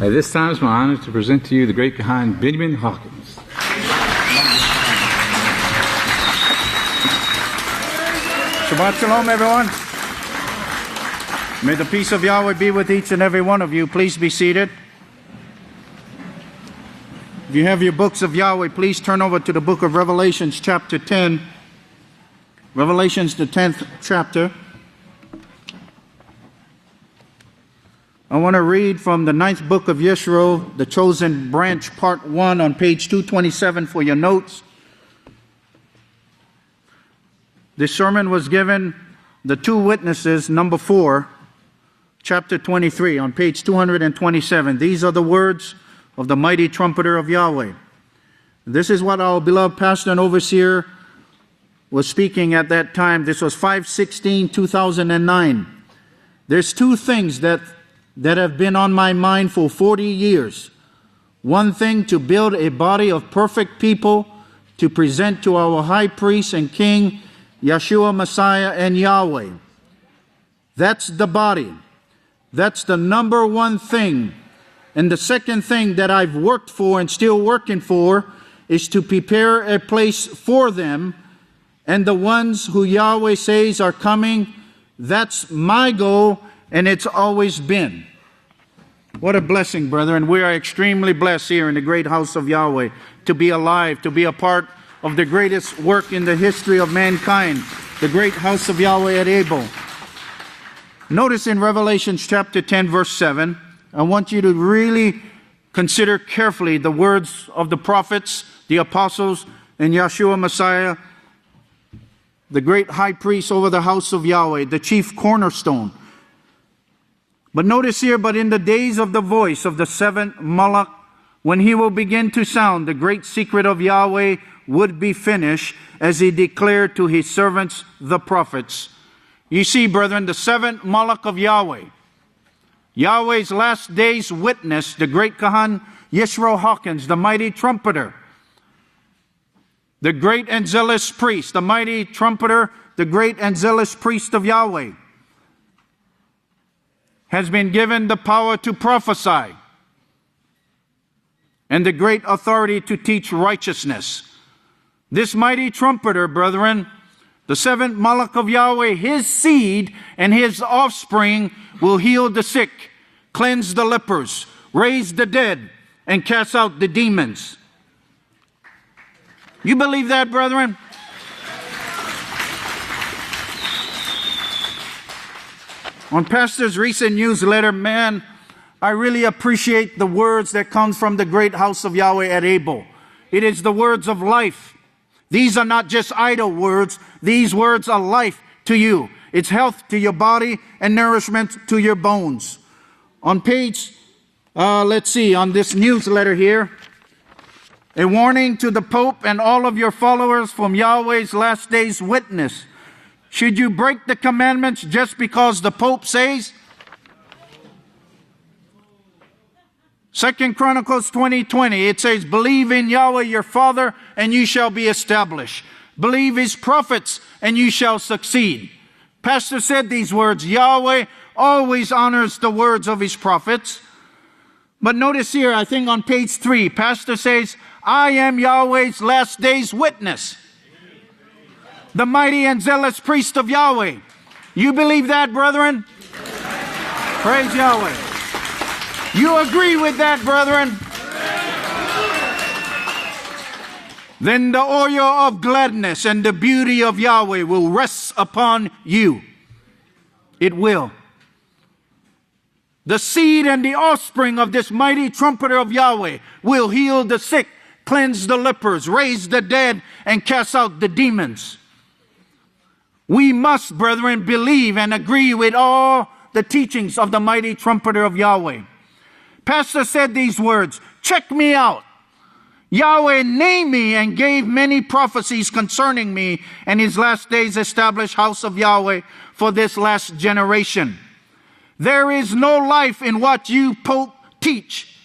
At this time, it's my honor to present to you the great Kahan Benjamin Hawkins. Shabbat Shalom, everyone. May the peace of Yahweh be with each and every one of you. Please be seated. If you have your books of Yahweh, please turn over to the book of Revelations, chapter 10. Revelations, the 10th chapter. I want to read from the 9th book of Yisrayl, the chosen branch, part 1, on page 227 for your notes. This sermon was given the two witnesses, number 4, chapter 23, on page 227. These are the words of the mighty trumpeter of Yahweh. This is what our beloved pastor and overseer was speaking at that time. This was 5/16/2009. There's two things that have been on my mind for 40 years. One thing, to build a body of perfect people to present to our high priest and king, Yeshua, Messiah, and Yahweh. That's the body. That's the number one thing. And the second thing that I've worked for and still working for is to prepare a place for them and the ones who Yahweh says are coming. That's my goal, and it's always been. What a blessing, brethren. We are extremely blessed here in the great house of Yahweh to be alive, to be a part of the greatest work in the history of mankind, the great house of Yahweh at Abel. Notice in Revelation chapter 10, verse 7, I want you to really consider carefully the words of the prophets, the apostles, and Yeshua Messiah, the great high priest over the house of Yahweh, the chief cornerstone. But notice here, but in the days of the voice of the seventh Malach, when he will begin to sound, the great secret of Yahweh would be finished, as he declared to his servants, the prophets. You see, brethren, the seventh Malach of Yahweh, Yahweh's last day's witness, the great Kahan Yisrayl Hawkins, the mighty trumpeter, the great and zealous priest, the mighty trumpeter, the great and zealous priest of Yahweh, has been given the power to prophesy and the great authority to teach righteousness. This mighty trumpeter, brethren, the seventh Malach of Yahweh, his seed and his offspring will heal the sick, cleanse the lepers, raise the dead, and cast out the demons. You believe that, brethren? On Pastor's recent newsletter, man, I really appreciate the words that come from the great house of Yahweh at Abel. It is the words of life. These are not just idle words. These words are life to you. It's health to your body and nourishment to your bones. On page, on this newsletter here, a warning to the Pope and all of your followers from Yahweh's last day's witness. Should you break the commandments just because the Pope says? 2 Chronicles 20:20, it says, believe in Yahweh your Father and you shall be established. Believe his prophets and you shall succeed. Pastor said these words. Yahweh always honors the words of his prophets. But notice here, I think on page 3, Pastor says, I am Yahweh's last day's witness. The mighty and zealous priest of Yahweh. You believe that, brethren? Praise Yahweh. You agree with that, brethren? Then the oil of gladness and the beauty of Yahweh will rest upon you. It will. The seed and the offspring of this mighty trumpeter of Yahweh will heal the sick, cleanse the lepers, raise the dead, and cast out the demons. We must, brethren, believe and agree with all the teachings of the mighty trumpeter of Yahweh. Pastor said these words, check me out. Yahweh named me and gave many prophecies concerning me and his last days established house of Yahweh for this last generation. There is no life in what you Pope teach.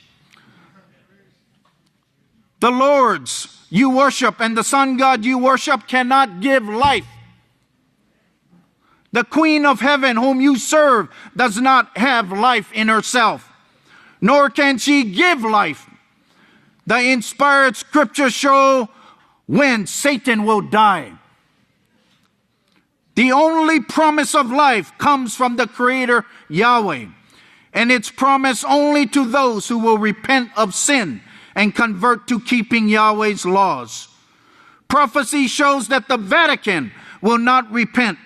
The lords you worship and the sun god you worship cannot give life. The Queen of Heaven whom you serve does not have life in herself. nor can she give life. The inspired scriptures show when Satan will die. The only promise of life comes from the Creator Yahweh, and it's promised only to those who will repent of sin and convert to keeping Yahweh's laws. Prophecy shows that the Vatican will not repent.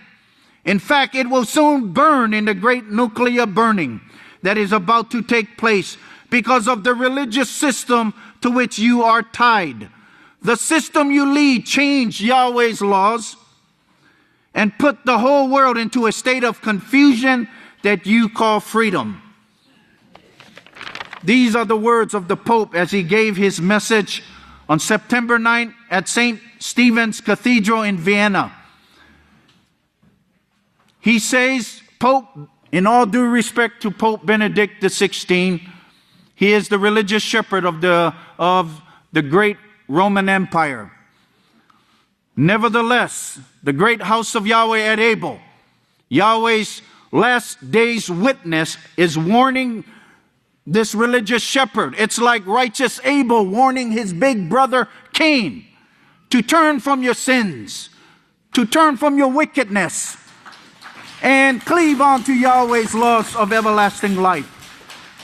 In fact, it will soon burn in the great nuclear burning that is about to take place because of the religious system to which you are tied. The system you lead changed Yahweh's laws and put the whole world into a state of confusion that you call freedom. These are the words of the Pope as he gave his message on September 9th at St. Stephen's Cathedral in Vienna. He says, Pope, in all due respect to Pope Benedict XVI, he is the religious shepherd of the great Roman Empire. Nevertheless, the great House of Yahweh at Abel, Yahweh's last day's witness, is warning this religious shepherd. It's like righteous Abel warning his big brother Cain to turn from your sins, to turn from your wickedness, and cleave on to Yahweh's laws of everlasting life.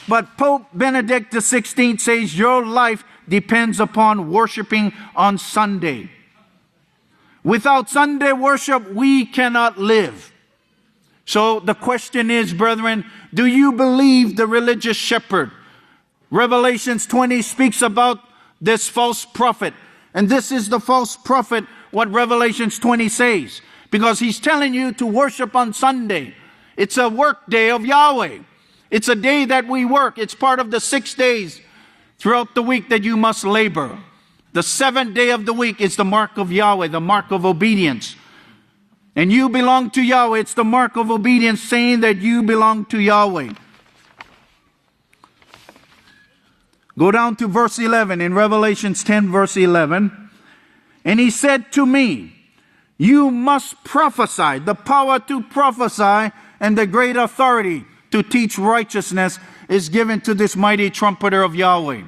But Pope Benedict XVI says your life depends upon worshiping on Sunday. Without Sunday worship, we cannot live. So the question is, brethren, do you believe the religious shepherd? Revelations 20 speaks about this false prophet. And this is the false prophet, what Revelations 20 says. Because he's telling you to worship on Sunday. It's a work day of Yahweh. It's a day that we work. It's part of the 6 days throughout the week that you must labor. The 7th day of the week is the mark of Yahweh, the mark of obedience. And you belong to Yahweh. It's the mark of obedience saying that you belong to Yahweh. Go down to verse 11 in Revelations 10 verse 11. And he said to me, you must prophesy, the power to prophesy and the great authority to teach righteousness is given to this mighty trumpeter of Yahweh.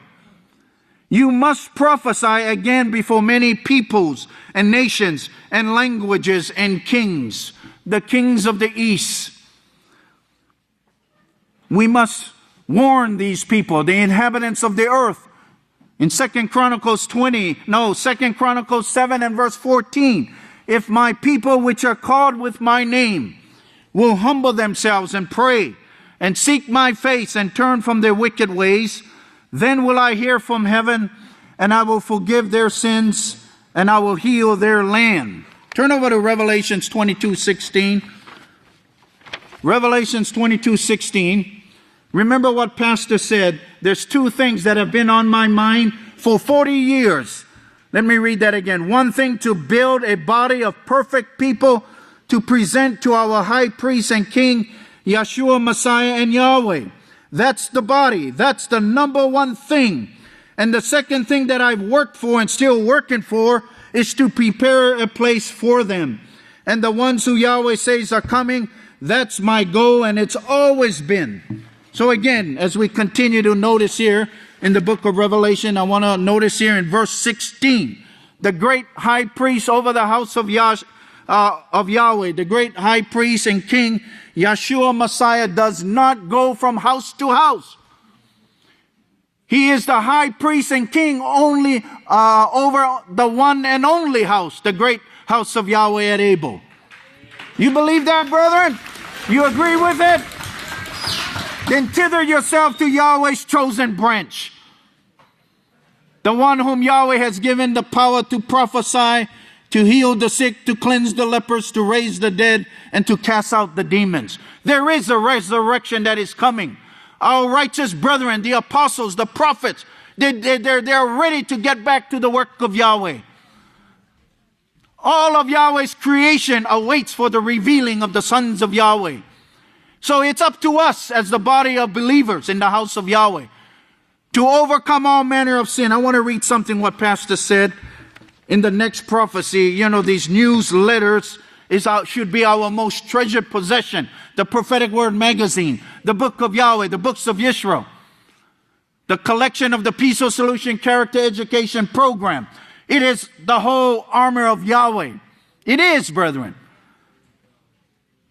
You must prophesy again before many peoples and nations and languages and kings, the kings of the east. We must warn these people, the inhabitants of the earth. In 2 Chronicles 7 and verse 14, if my people which are called with my name will humble themselves and pray and seek my face and turn from their wicked ways, then will I hear from heaven and I will forgive their sins and I will heal their land. Turn over to Revelations 22:16. Revelations 22:16. Remember what Pastor said. There's two things that have been on my mind for 40 years. Let me read that again. One thing, to build a body of perfect people to present to our high priest and king, Yeshua, Messiah, and Yahweh. That's the body. That's the number one thing. And the second thing that I've worked for and still working for is to prepare a place for them. And the ones who Yahweh says are coming, that's my goal, and it's always been. So again, as we continue to notice here in the book of Revelation, I want to notice here in verse 16, the great high priest over the house of Yahweh, the great high priest and king, Yeshua Messiah, does not go from house to house. He is the high priest and king only over the one and only house, the great house of Yahweh at Abel. You believe that, brethren? You agree with it? Then tether yourself to Yahweh's chosen branch, the one whom Yahweh has given the power to prophesy, to heal the sick, to cleanse the lepers, to raise the dead, and to cast out the demons. There is a resurrection that is coming. Our righteous brethren, the apostles, the prophets, they're ready to get back to the work of Yahweh. All of Yahweh's creation awaits for the revealing of the sons of Yahweh. So it's up to us as the body of believers in the house of Yahweh to overcome all manner of sin. I want to read something what Pastor said in the next prophecy. You know, these newsletters should be our most treasured possession. The Prophetic Word magazine, the book of Yahweh, the books of Yisrayl. the collection of the Peace of Solution Character Education Program. It is the whole armor of Yahweh. It is, brethren.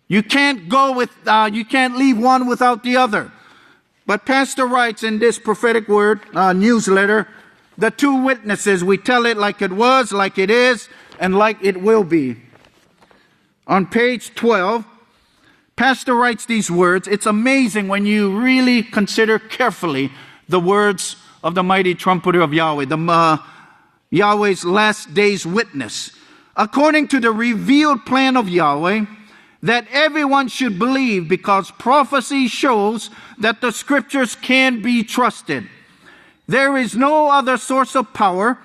You can't you can't leave one without the other. But Pastor writes in this prophetic word newsletter, the two witnesses, we tell it like it was, like it is, and like it will be. On page 12, Pastor writes these words. It's amazing when you really consider carefully the words of the mighty trumpeter of Yahweh, Yahweh's last day's witness. According to the revealed plan of Yahweh, that everyone should believe, because prophecy shows that the scriptures can be trusted. There is no other source of power.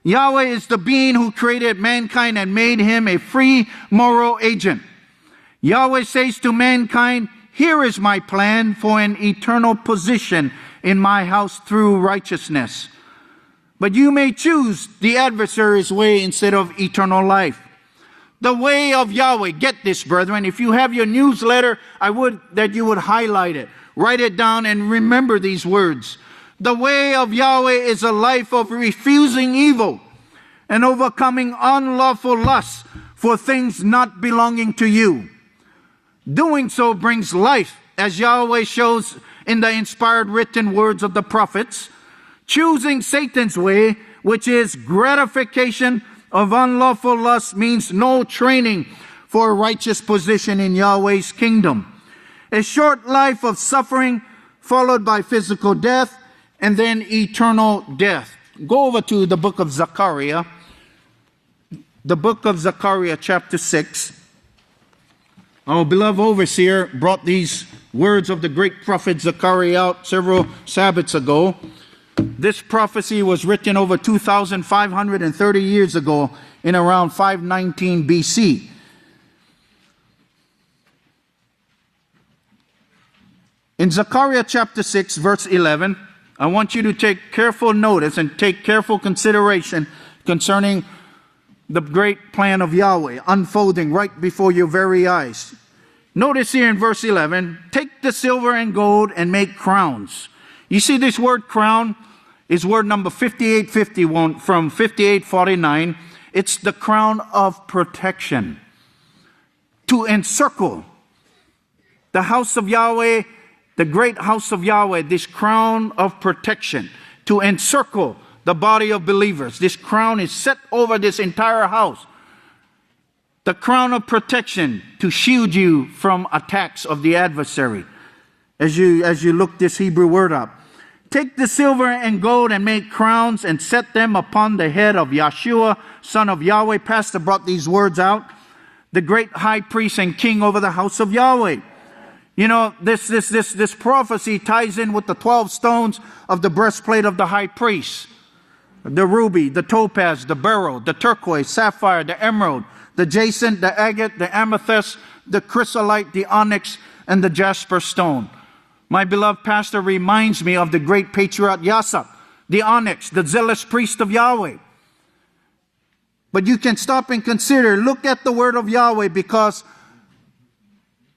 Yahweh is the being who created mankind and made him a free moral agent. Yahweh says to mankind, here is my plan for an eternal position in my house through righteousness. But you may choose the adversary's way instead of eternal life. The way of Yahweh. Get this, brethren. If you have your newsletter, I would that you would highlight it. Write it down and remember these words. The way of Yahweh is a life of refusing evil and overcoming unlawful lusts for things not belonging to you. Doing so brings life, as Yahweh shows in the inspired written words of the prophets. Choosing Satan's way, which is gratification of unlawful lust, means no training for a righteous position in Yahweh's kingdom. A short life of suffering followed by physical death and then eternal death. Go over to the book of Zechariah. The book of Zechariah chapter 6. Our beloved overseer brought these words of the great prophet Zechariah out several Sabbaths ago. This prophecy was written over 2,530 years ago in around 519 BC. In Zechariah chapter 6, verse 11, I want you to take careful notice and take careful consideration concerning the great plan of Yahweh unfolding right before your very eyes. Notice here in verse 11, take the silver and gold and make crowns. You see this word crown is word number 5851 from 5849. It's the crown of protection. To encircle the house of Yahweh, the great house of Yahweh, this crown of protection. To encircle the body of believers. This crown is set over this entire house. The crown of protection to shield you from attacks of the adversary. As you look this Hebrew word up. Take the silver and gold and make crowns and set them upon the head of Yeshua, son of Yahweh. Pastor brought these words out. The great high priest and king over the house of Yahweh. You know, this prophecy ties in with the 12 stones of the breastplate of the high priest. The ruby, the topaz, the beryl, the turquoise, sapphire, the emerald, the jacinth, the agate, the amethyst, the chrysolite, the onyx, and the jasper stone. My beloved pastor reminds me of the great patriarch Yasap, the onyx, the zealous priest of Yahweh. But you can stop and consider, look at the word of Yahweh, because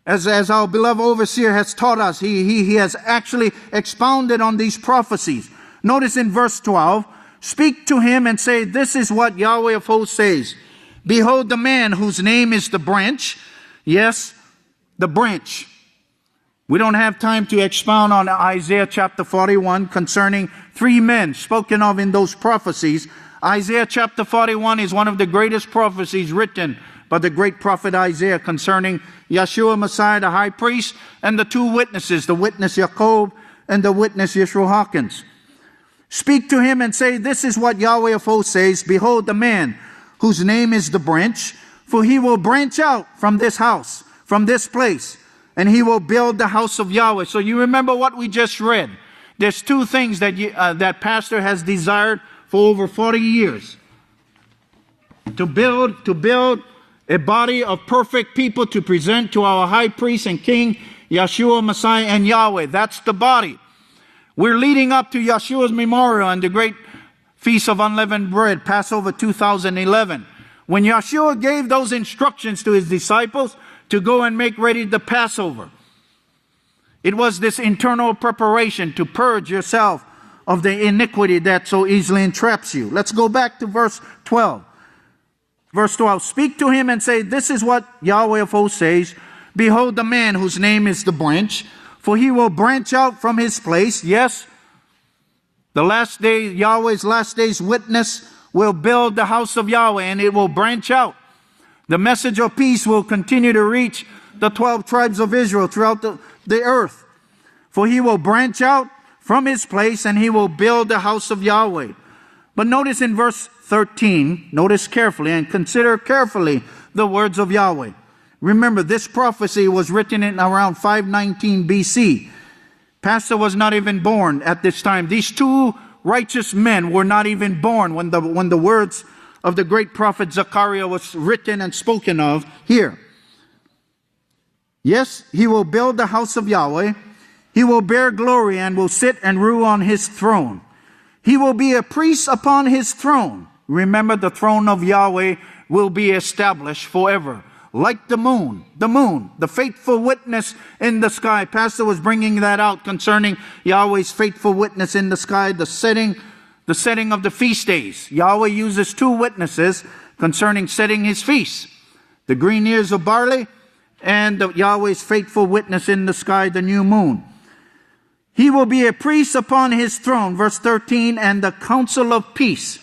as our beloved overseer has taught us, he has actually expounded on these prophecies. Notice in verse 12, speak to him and say, this is what Yahweh of hosts says. Behold the man whose name is the branch. Yes, the branch. We don't have time to expound on Isaiah chapter 41 concerning three men spoken of in those prophecies. Isaiah chapter 41 is one of the greatest prophecies written by the great prophet Isaiah concerning Yeshua Messiah, the high priest, and the two witnesses, the witness Jacob and the witness Yisrayl Hawkins. Speak to him and say, this is what Yahweh of hosts says. Behold the man whose name is the branch, for he will branch out from this house, from this place, and he will build the house of Yahweh. So you remember what we just read. There's two things that that pastor has desired for over 40 years. To build a body of perfect people to present to our high priest and king, Yeshua, Messiah, and Yahweh. That's the body. We're leading up to Yeshua's memorial and the great Feast of Unleavened Bread, Passover 2011. When Yeshua gave those instructions to his disciples to go and make ready the Passover, it was this internal preparation to purge yourself of the iniquity that so easily entraps you. Let's go back to verse 12. Verse 12, speak to him and say, this is what Yahweh of hosts says, behold the man whose name is the branch, for he will branch out from his place. Yes, the last day, Yahweh's last day's witness will build the house of Yahweh, and it will branch out. The message of peace will continue to reach the 12 tribes of Israel throughout the earth. For he will branch out from his place, and he will build the house of Yahweh. But notice in verse 13, notice carefully and consider carefully the words of Yahweh. Remember, this prophecy was written in around 519 BC. Pastor was not even born at this time. These two righteous men were not even born when the words of the great prophet Zechariah was written and spoken of here. Yes, he will build the house of Yahweh. He will bear glory and will sit and rule on his throne. He will be a priest upon his throne. Remember, the throne of Yahweh will be established forever. Like the moon, the faithful witness in the sky. Pastor was bringing that out concerning Yahweh's faithful witness in the sky, the setting of the feast days. Yahweh uses two witnesses concerning setting his feasts. The green ears of barley and Yahweh's faithful witness in the sky, the new moon. He will be a priest upon his throne, verse 13, and the council of peace.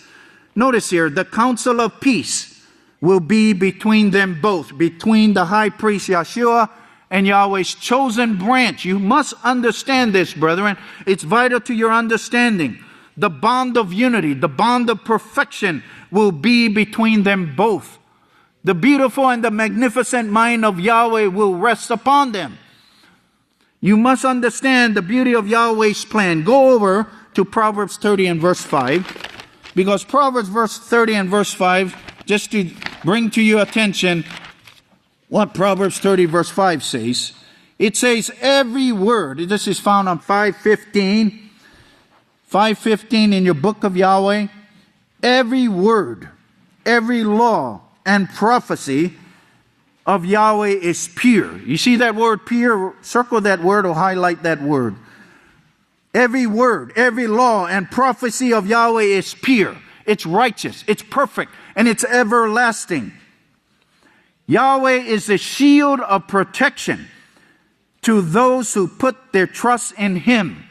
Notice here, the council of peace will be between them both, between the high priest Yeshua and Yahweh's chosen branch. You must understand this, brethren. It's vital to your understanding. The bond of unity, the bond of perfection will be between them both. The beautiful and the magnificent mind of Yahweh will rest upon them. You must understand the beauty of Yahweh's plan. Go over to Proverbs 30 and verse 5. Because Proverbs verse 30 and verse 5, just to bring to your attention what Proverbs 30 verse 5 says. It says, every word, this is found on 5:15 in your book of Yahweh. Every word, every law and prophecy of Yahweh is pure. You see that word pure? Circle that word or highlight that word. Every word, every law and prophecy of Yahweh is pure. It's righteous, it's perfect, and it's everlasting. Yahweh is a shield of protection to those who put their trust in him.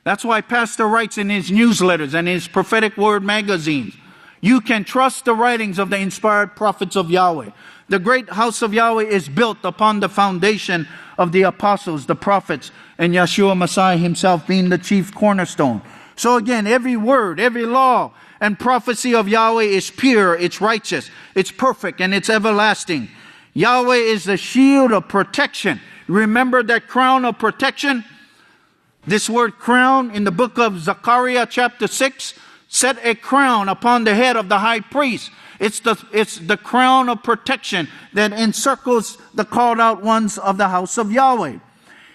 That's why Pastor writes in his newsletters and his prophetic word magazines, you can trust the writings of the inspired prophets of Yahweh. The great house of Yahweh is built upon the foundation of the apostles, the prophets, and Yeshua Messiah himself being the chief cornerstone. So again, every word, every law and prophecy of Yahweh is pure, it's righteous, it's perfect, and it's everlasting. Yahweh is the shield of protection. Remember that crown of protection? This word crown in the book of Zechariah chapter 6 set a crown upon the head of the high priest. It's the crown of protection that encircles the called out ones of the house of Yahweh.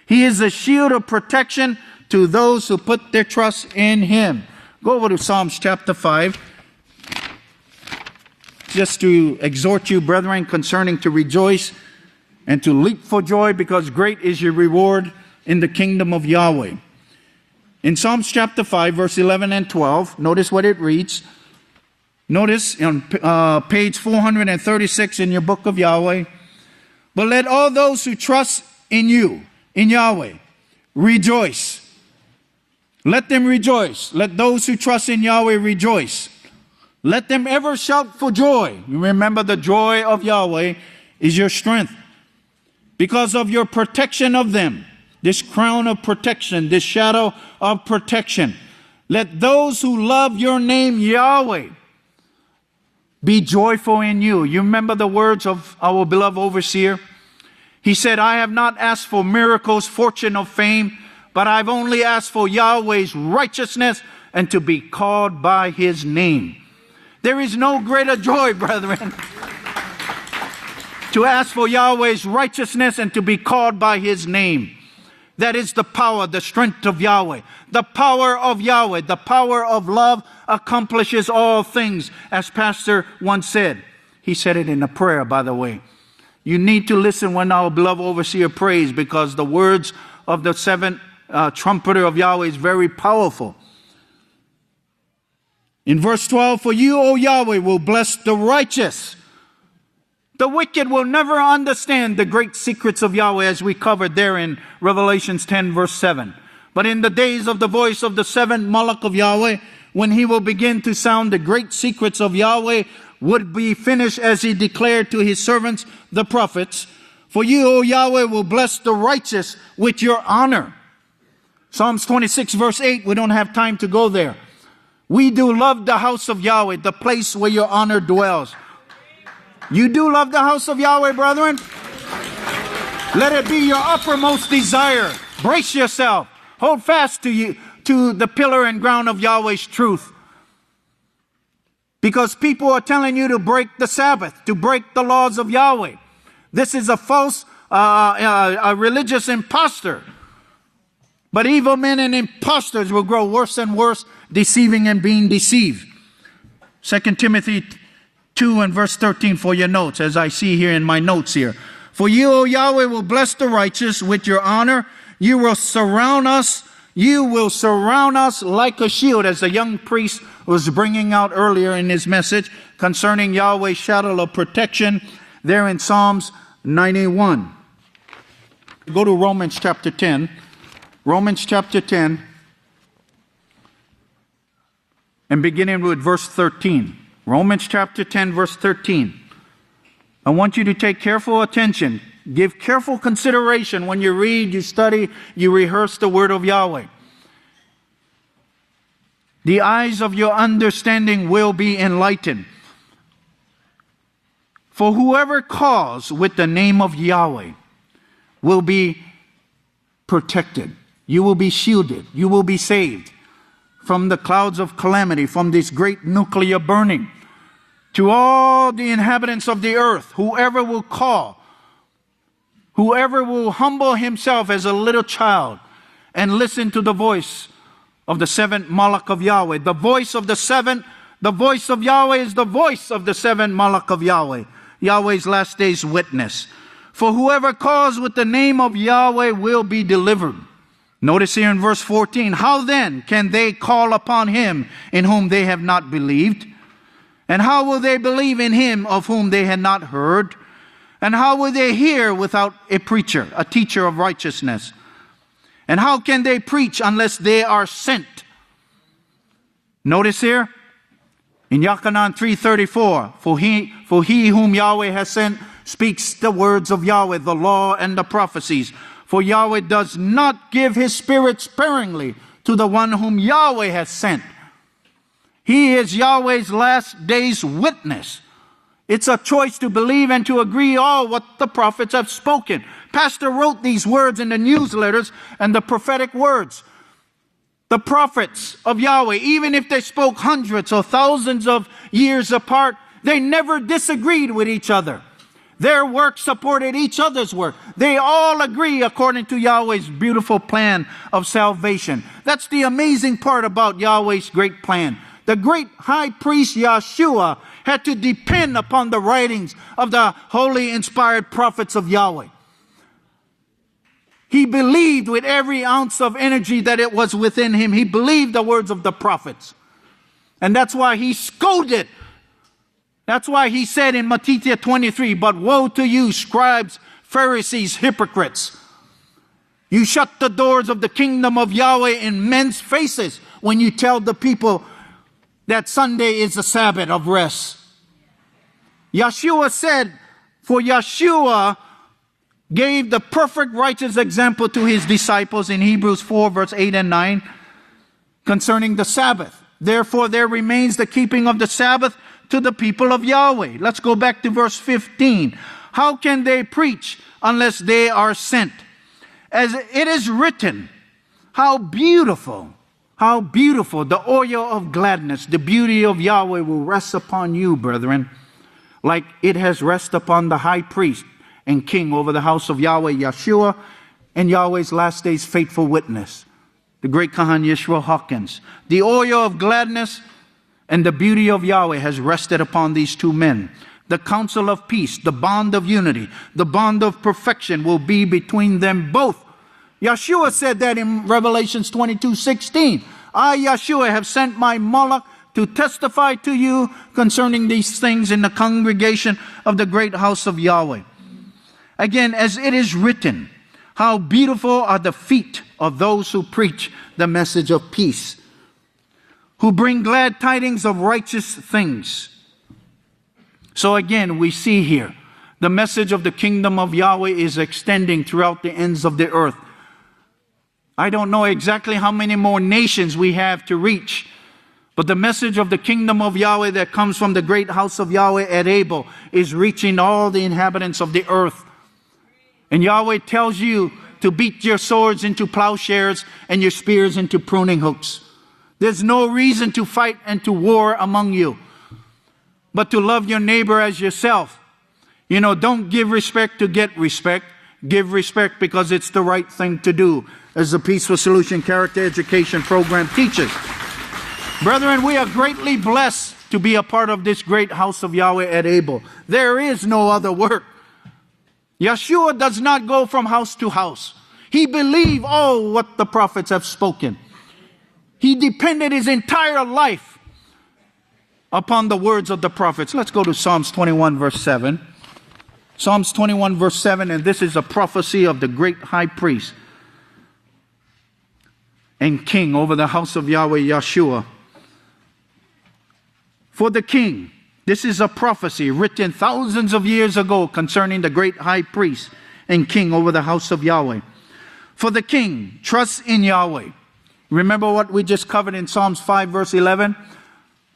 He is a shield of protection to those who put their trust in him. Go over to Psalms chapter 5. Just to exhort you, brethren, concerning to rejoice and to leap for joy, because great is your reward in the kingdom of Yahweh. In Psalms chapter 5, verse 11 and 12, notice what it reads. Notice on page 436 in your book of Yahweh. But let all those who trust in you, in Yahweh, rejoice. Let them rejoice. Let those who trust in Yahweh rejoice. Let them ever shout for joy. You remember, the joy of Yahweh is your strength. Because of your protection of them, this crown of protection, this shadow of protection. Let those who love your name, Yahweh, be joyful in you. You remember the words of our beloved overseer? He said, I have not asked for miracles, fortune, or fame, but I've only asked for Yahweh's righteousness and to be called by his name. There is no greater joy, brethren, to ask for Yahweh's righteousness and to be called by his name. That is the power, the strength of Yahweh. The power of Yahweh, the power of love accomplishes all things, as Pastor once said. He said it in a prayer, by the way. You need to listen when our beloved overseer prays, because the words of the seventh trumpeter of Yahweh is very powerful. In verse 12, for you, O Yahweh, will bless the righteous. The wicked will never understand the great secrets of Yahweh, as we covered there in Revelations 10 verse 7. But in the days of the voice of the seventh Malach of Yahweh, when he will begin to sound the great secrets of Yahweh, would be finished as he declared to his servants, the prophets. For you, O Yahweh, will bless the righteous with your honor. Psalms 26 verse 8, we don't have time to go there. We do love the house of Yahweh, the place where your honor dwells. You do love the house of Yahweh, brethren? Let it be your uppermost desire. Brace yourself. Hold fast to the pillar and ground of Yahweh's truth. Because people are telling you to break the Sabbath, to break the laws of Yahweh. This is a false, a religious impostor. But evil men and impostors will grow worse and worse, deceiving and being deceived. 2 Timothy 2 and verse 13 for your notes, as I see here in my notes here. For you, O Yahweh, will bless the righteous with your honor. You will surround us. You will surround us like a shield, as the young priest was bringing out earlier in his message concerning Yahweh's shadow of protection there in Psalms 91. Go to Romans chapter 10. Romans chapter 10 and beginning with verse 13. Romans chapter 10 verse 13. I want you to take careful attention. Give careful consideration when you read, you study, you rehearse the word of Yahweh. The eyes of your understanding will be enlightened. For whoever calls with the name of Yahweh will be protected. You will be shielded. You will be saved from the clouds of calamity, from this great nuclear burning. To all the inhabitants of the earth, whoever will call, whoever will humble himself as a little child and listen to the voice of the seventh Malach of Yahweh. The voice of Yahweh is the voice of the seventh Malach of Yahweh, Yahweh's last day's witness. For whoever calls with the name of Yahweh will be delivered. Notice here in verse 14, how then can they call upon him in whom they have not believed? And how will they believe in him of whom they had not heard? And how will they hear without a preacher, a teacher of righteousness? And how can they preach unless they are sent? Notice here in Yochanan 3:34, for he whom Yahweh has sent speaks the words of Yahweh, the law and the prophecies. For Yahweh does not give his spirit sparingly to the one whom Yahweh has sent. He is Yahweh's last day's witness. It's a choice to believe and to agree all what the prophets have spoken. Pastor wrote these words in the newsletters and the prophetic words. The prophets of Yahweh, even if they spoke hundreds or thousands of years apart, they never disagreed with each other. Their work supported each other's work. They all agree according to Yahweh's beautiful plan of salvation. That's the amazing part about Yahweh's great plan. The great high priest Yeshua had to depend upon the writings of the holy inspired prophets of Yahweh. He believed with every ounce of energy that it was within him. He believed the words of the prophets. And that's why he scolded. That's why he said in Matthew 23, but woe to you, scribes, Pharisees, hypocrites. You shut the doors of the kingdom of Yahweh in men's faces when you tell the people that Sunday is the Sabbath of rest. Yeshua said, for Yeshua gave the perfect righteous example to his disciples in Hebrews 4 verse 8 and 9 concerning the Sabbath. Therefore there remains the keeping of the Sabbath to the people of Yahweh. Let's go back to verse 15. How can they preach unless they are sent? As it is written, how beautiful the oil of gladness, the beauty of Yahweh will rest upon you, brethren, like it has rested upon the high priest and king over the house of Yahweh, Yeshua, and Yahweh's last day's faithful witness, the great Kahan Yisrayl Hawkins. The oil of gladness and the beauty of Yahweh has rested upon these two men. The counsel of peace, the bond of unity, the bond of perfection will be between them both. Yeshua said that in Revelations 22:16. I, Yeshua, have sent my Malach to testify to you concerning these things in the congregation of the great house of Yahweh. Again, as it is written, how beautiful are the feet of those who preach the message of peace, who bring glad tidings of righteous things. So again, we see here, the message of the kingdom of Yahweh is extending throughout the ends of the earth. I don't know exactly how many more nations we have to reach, but the message of the kingdom of Yahweh that comes from the great house of Yahweh at Abel is reaching all the inhabitants of the earth. And Yahweh tells you to beat your swords into plowshares and your spears into pruning hooks. There's no reason to fight and to war among you, but to love your neighbor as yourself. You know, don't give respect to get respect. Give respect because it's the right thing to do, as the Peaceful Solution Character Education Program teaches. Brethren, we are greatly blessed to be a part of this great house of Yahweh at Abel. There is no other work. Yeshua does not go from house to house. He believed all what the prophets have spoken. He depended his entire life upon the words of the prophets. Let's go to Psalms 21 verse 7. Psalms 21 verse 7, and this is a prophecy of the great high priest and king over the house of Yahweh, Yeshua. For the king, this is a prophecy written thousands of years ago concerning the great high priest and king over the house of Yahweh. For the king trusts in Yahweh. Remember what we just covered in Psalms 5 verse 11?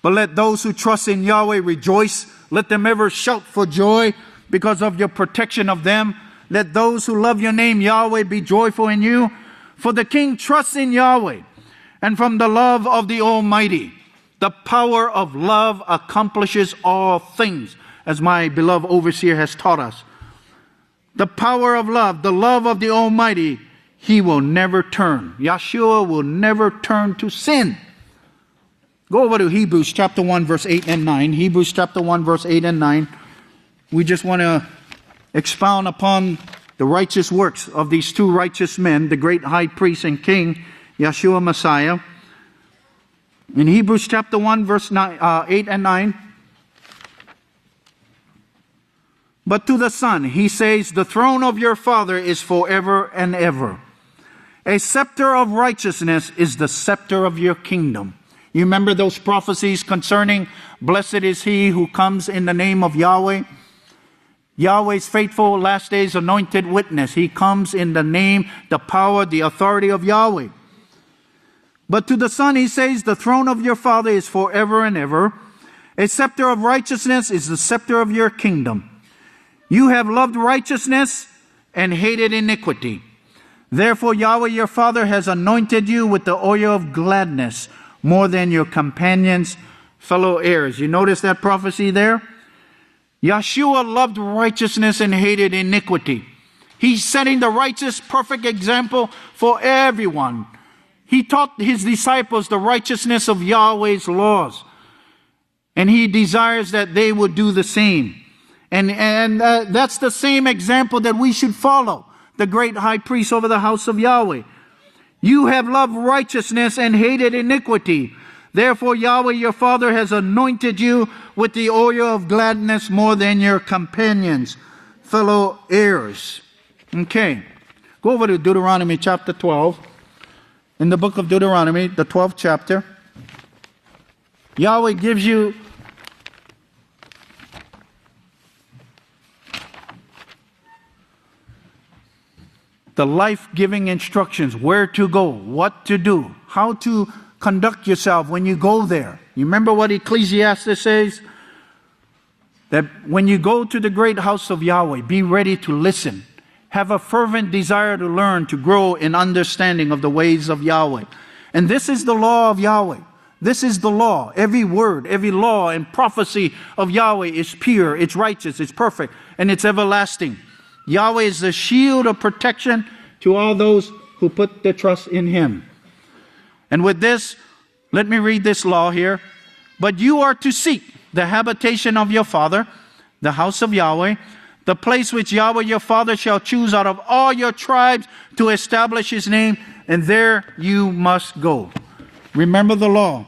But let those who trust in Yahweh rejoice. Let them ever shout for joy because of your protection of them. Let those who love your name, Yahweh, be joyful in you. For the king trusts in Yahweh, and from the love of the Almighty, the power of love accomplishes all things, as my beloved overseer has taught us. The power of love, the love of the Almighty, he will never turn. Yeshua will never turn to sin. Go over to Hebrews chapter 1 verse 8 and 9. Hebrews chapter 1 verse 8 and 9. We just want to expound upon the righteous works of these two righteous men, the great high priest and king, Yeshua Messiah. In Hebrews chapter 1 verse 8 and 9. But to the Son, he says, the throne of your Father is forever and ever. A scepter of righteousness is the scepter of your kingdom. You remember those prophecies concerning, blessed is he who comes in the name of Yahweh? Yahweh's faithful last days anointed witness. He comes in the name, the power, the authority of Yahweh. But to the Son he says, the throne of your Father is forever and ever. A scepter of righteousness is the scepter of your kingdom. You have loved righteousness and hated iniquity. Therefore Yahweh your Father has anointed you with the oil of gladness more than your companions, fellow heirs. You notice that prophecy there? Yeshua loved righteousness and hated iniquity. He's setting the righteous, perfect example for everyone. He taught his disciples the righteousness of Yahweh's laws. And he desires that they would do the same. And that's the same example that we should follow. The great high priest over the house of Yahweh. You have loved righteousness and hated iniquity. Therefore Yahweh your Father has anointed you with the oil of gladness more than your companions, fellow heirs. Okay. Go over to Deuteronomy chapter 12. In the book of Deuteronomy, the 12th chapter, Yahweh gives you the life-giving instructions, where to go, what to do, how to conduct yourself when you go there. You remember what Ecclesiastes says? That when you go to the great house of Yahweh, be ready to listen. Have a fervent desire to learn, to grow in understanding of the ways of Yahweh. And this is the law of Yahweh. This is the law. Every word, every law and prophecy of Yahweh is pure, it's righteous, it's perfect, and it's everlasting. Yahweh is the shield of protection to all those who put their trust in Him. And with this, let me read this law here. But you are to seek the habitation of your Father, the house of Yahweh, the place which Yahweh your Father shall choose out of all your tribes to establish His name, and there you must go. Remember the law.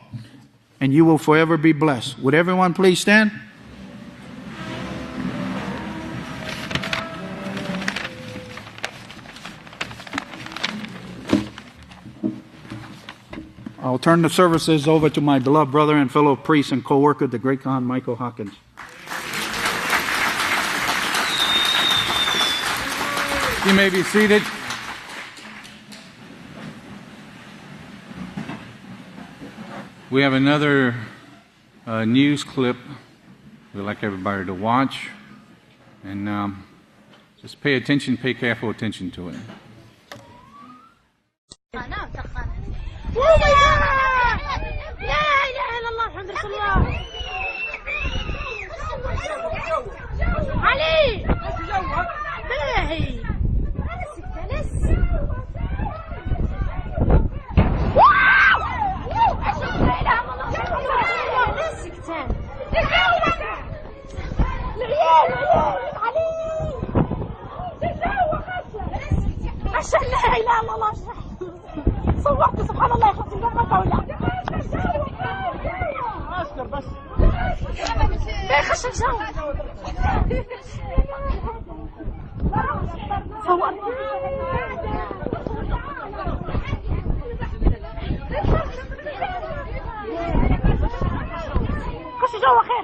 and you will forever be blessed. Would everyone please stand? I'll turn the services over to my beloved brother and fellow priest and co-worker, the great Khan Michael Hawkins. You may be seated. We have another news clip we'd like everybody to watch. And just pay attention, pay careful attention to it. علي عشان لا اله الا الله صورت سبحان الله يخلص الجنة ولا اسكر بس لا يخش الجو صورت خش جوا خير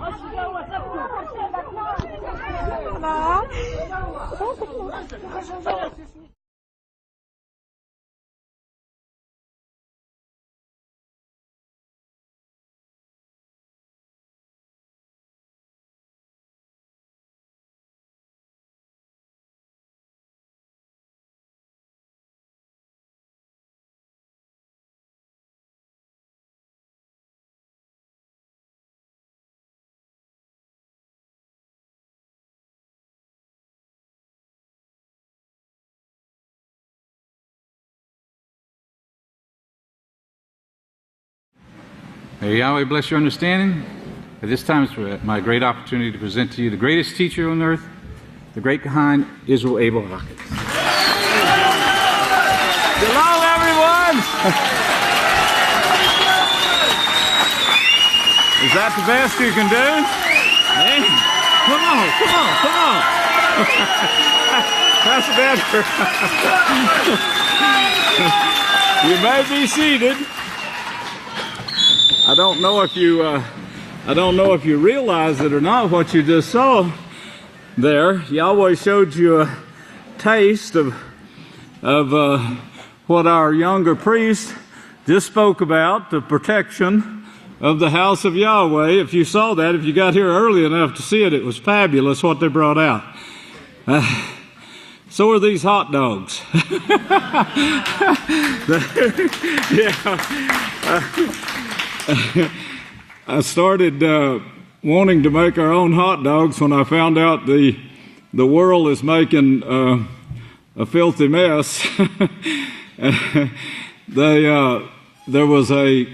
May Yahweh bless your understanding. At this time, it's my great opportunity to present to you the greatest teacher on earth, the great Kahan, Yisrayl Abelin. Shalom, everyone! Is that the best you can do? Hey, come on! That's better. You may be seated. I don't know if you realize it or not, what you just saw there. Yahweh showed you a taste of what our younger priest just spoke about, the protection of the house of Yahweh. If you saw that, if you got here early enough to see it, it was fabulous what they brought out. So are these hot dogs. I started wanting to make our own hot dogs when I found out the world is making a filthy mess. There was a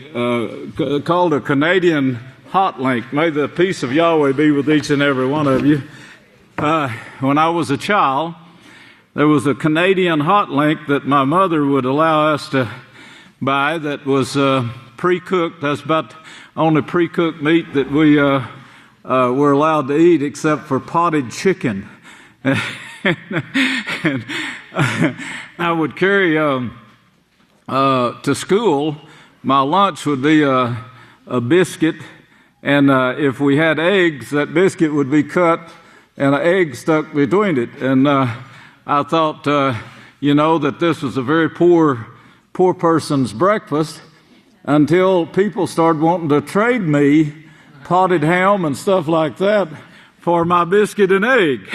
called a Canadian hot link. May the peace of Yahweh be with each and every one of you. When I was a child, there was a Canadian hot link that my mother would allow us to buy that was pre-cooked. That's about the only pre-cooked meat that we were allowed to eat, except for potted chicken. And I would carry to school. My lunch would be a biscuit, and if we had eggs, that biscuit would be cut and an egg stuck between it. And I thought, that this was a very poor person's breakfast, until people started wanting to trade me potted ham and stuff like that for my biscuit and egg.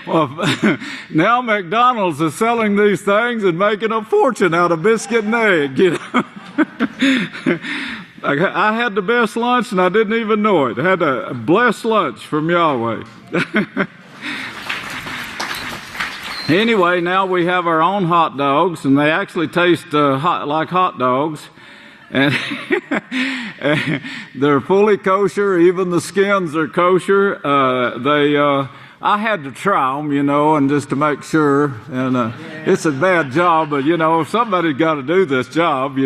Well, now McDonald's is selling these things and making a fortune out of biscuit and egg. I had the best lunch and I didn't even know it. I had a blessed lunch from Yahweh. Anyway, now we have our own hot dogs, and they actually taste like hot dogs. And they're fully kosher. Even the skins are kosher. I had to try them, and just to make sure. And it's a bad job, but somebody's got to do this job,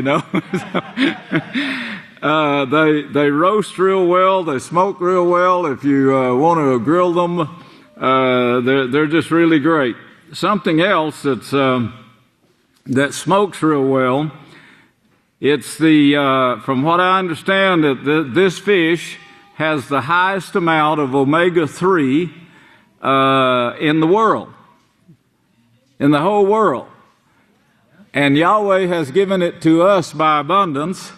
They roast real well. They smoke real well. If you want to grill them, they're just really great. Something else that smokes real well. It's from what I understand, that this fish has the highest amount of omega-3 in the world, in the whole world. And Yahweh has given it to us by abundance.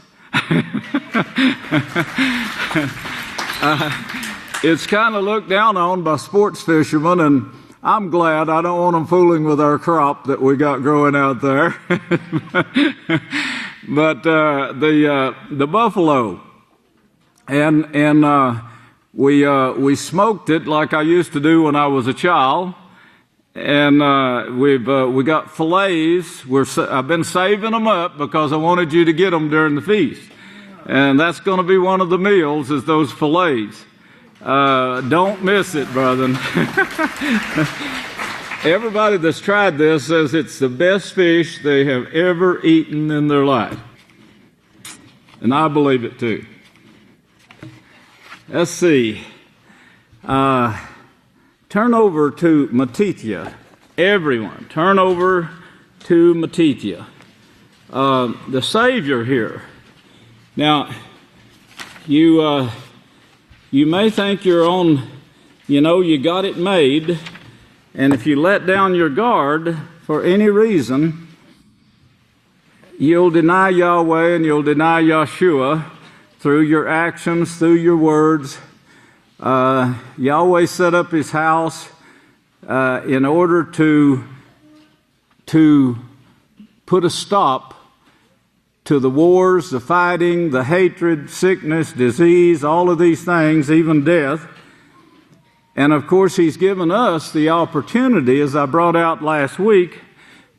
It's kind of looked down on by sports fishermen, and I'm glad. I don't want them fooling with our crop that we got growing out there. But the buffalo, and we smoked it like I used to do when I was a child, and we got fillets. I've been saving them up because I wanted you to get them during the feast, and that's going to be one of the meals, is those fillets. Don't miss it, brethren. Everybody that's tried this says it's the best fish they have ever eaten in their life. And I believe it too. Let's see. Turn over to Matithia. Everyone, turn over to Matithia. The Savior here. Now, you may think you're on, you got it made. And if you let down your guard for any reason, you'll deny Yahweh and you'll deny Yahshua through your actions, through your words. Yahweh set up His house in order to put a stop to the wars, the fighting, the hatred, sickness, disease, all of these things, even death. And of course, He's given us the opportunity, as I brought out last week,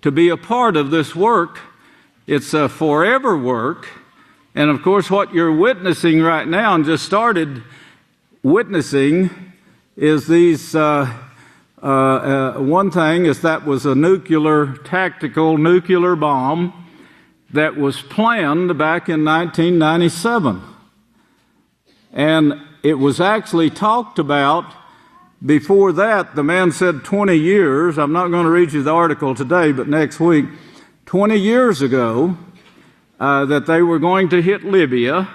to be a part of this work. It's a forever work. And of course, what you're witnessing right now, and just started witnessing, is these, one thing is that was a tactical nuclear bomb that was planned back in 1997. And it was actually talked about. Before that, the man said 20 years. I'm not going to read you the article today, but next week, 20 years ago, that they were going to hit Libya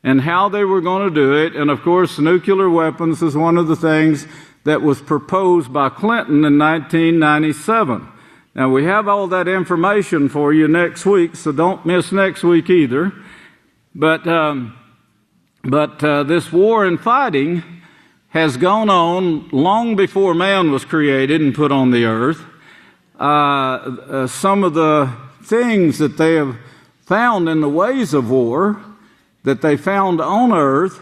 and how they were going to do it. And of course, nuclear weapons is one of the things that was proposed by Clinton in 1997. Now, we have all that information for you next week, so don't miss next week either. But this war and fighting has gone on long before man was created and put on the earth. Some of the things that they have found in the ways of war, that they found on earth,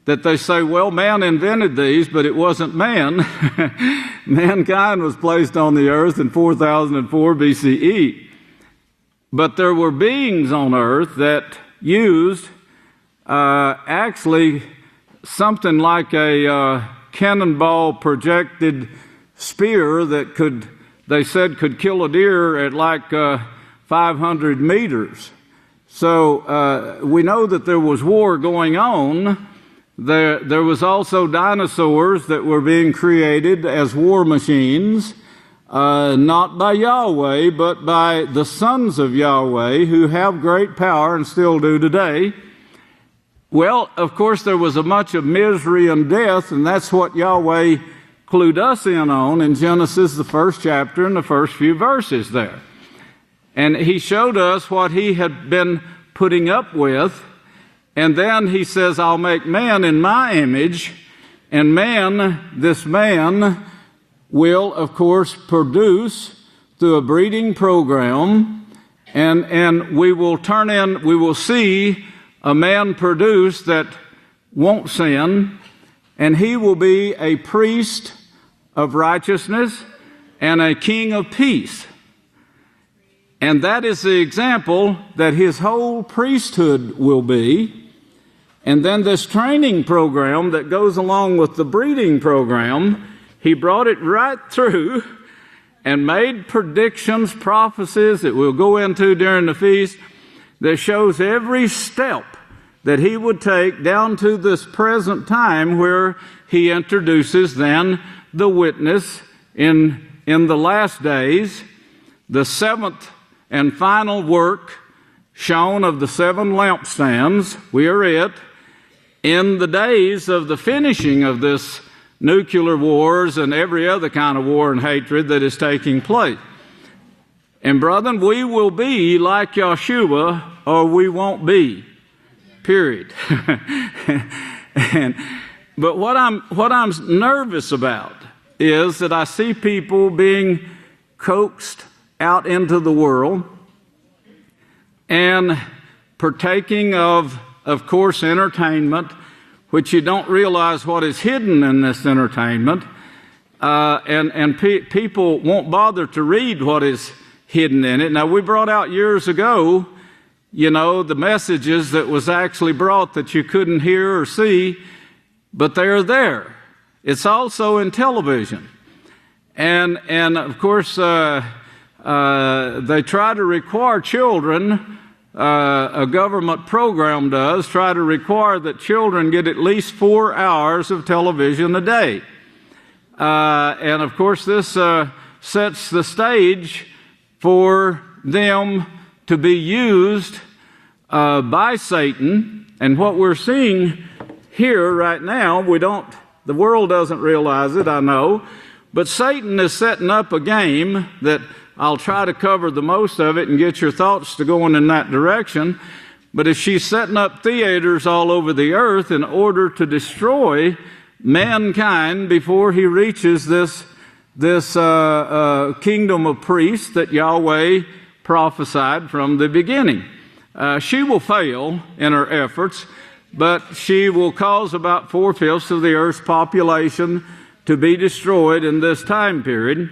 that they say, well, man invented these, but it wasn't man. Mankind was placed on the earth in 4004 BCE. But there were beings on earth that used actually something like a cannonball projected spear that they said could kill a deer at like 500 meters. So we know that there was war going on. There was also dinosaurs that were being created as war machines, not by Yahweh, but by the sons of Yahweh, who have great power and still do today. Well, of course, there was a much of misery and death, and that's what Yahweh clued us in on in Genesis, the first chapter and the first few verses there. And He showed us what He had been putting up with, and then He says, I'll make man in my image, and this man will, of course, produce through a breeding program, and we will see a man produced that won't sin, and he will be a priest of righteousness and a king of peace. And that is the example that his whole priesthood will be. And then this training program that goes along with the breeding program, He brought it right through and made predictions, prophecies that we'll go into during the feast, that shows every step that he would take down to this present time where he introduces then the witness in the last days, the seventh and final work shown of the seven lampstands. We are it. In the days of the finishing of this nuclear wars and every other kind of war and hatred that is taking place. And brethren, we will be like Yeshua or we won't be. Period. But what I'm nervous about is that I see people being coaxed out into the world and partaking of course, entertainment, which you don't realize what is hidden in this entertainment, and people won't bother to read what is hidden in it. Now, we brought out years ago, the messages that was actually brought that you couldn't hear or see, but they're there. It's also in television. And of course, they try to require children, a government program does, try to require that children get at least 4 hours of television a day. And of course, this sets the stage for them to be used by Satan. And what we're seeing here right now, the world doesn't realize it, I know, but Satan is setting up a game that I'll try to cover the most of it and get your thoughts to going in that direction. But if she's setting up theaters all over the earth in order to destroy mankind before he reaches this kingdom of priests that Yahweh prophesied from the beginning. She will fail in her efforts, but she will cause about 4/5 of the earth's population to be destroyed in this time period.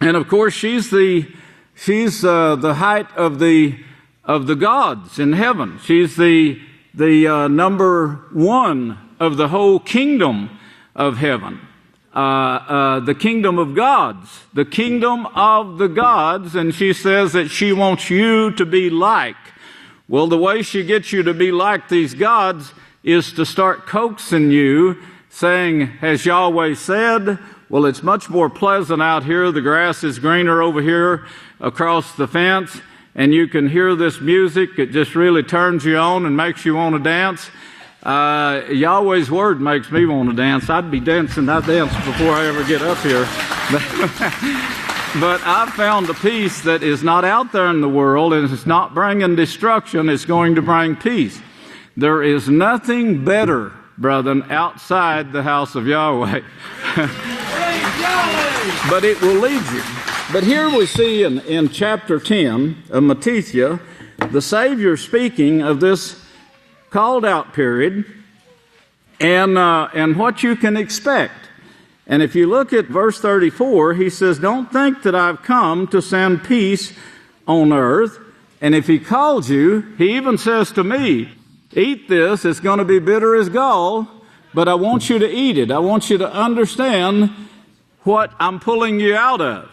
And of course, she's the height of the gods in heaven. She's the number one of the whole kingdom of heaven. The kingdom of gods, the kingdom of the gods, and she says that she wants you to be like. Well, the way she gets you to be like these gods is to start coaxing you, saying, has Yahweh said? Well, it's much more pleasant out here. The grass is greener over here across the fence, and you can hear this music. It just really turns you on and makes you want to dance. Yahweh's word makes me want to dance. I'd dance before I ever get up here. But I've found a peace that is not out there in the world, and it's not bringing destruction. It's going to bring peace. There is nothing better, brethren, outside the house of Yahweh. But it will lead you. But here we see in chapter 10 of Matthew, the Savior speaking of this called out period and what you can expect. And if you look at verse 34, he says, don't think that I've come to send peace on earth. And if he called you, he even says to me, eat this, it's going to be bitter as gall, but I want you to eat it. I want you to understand what I'm pulling you out of.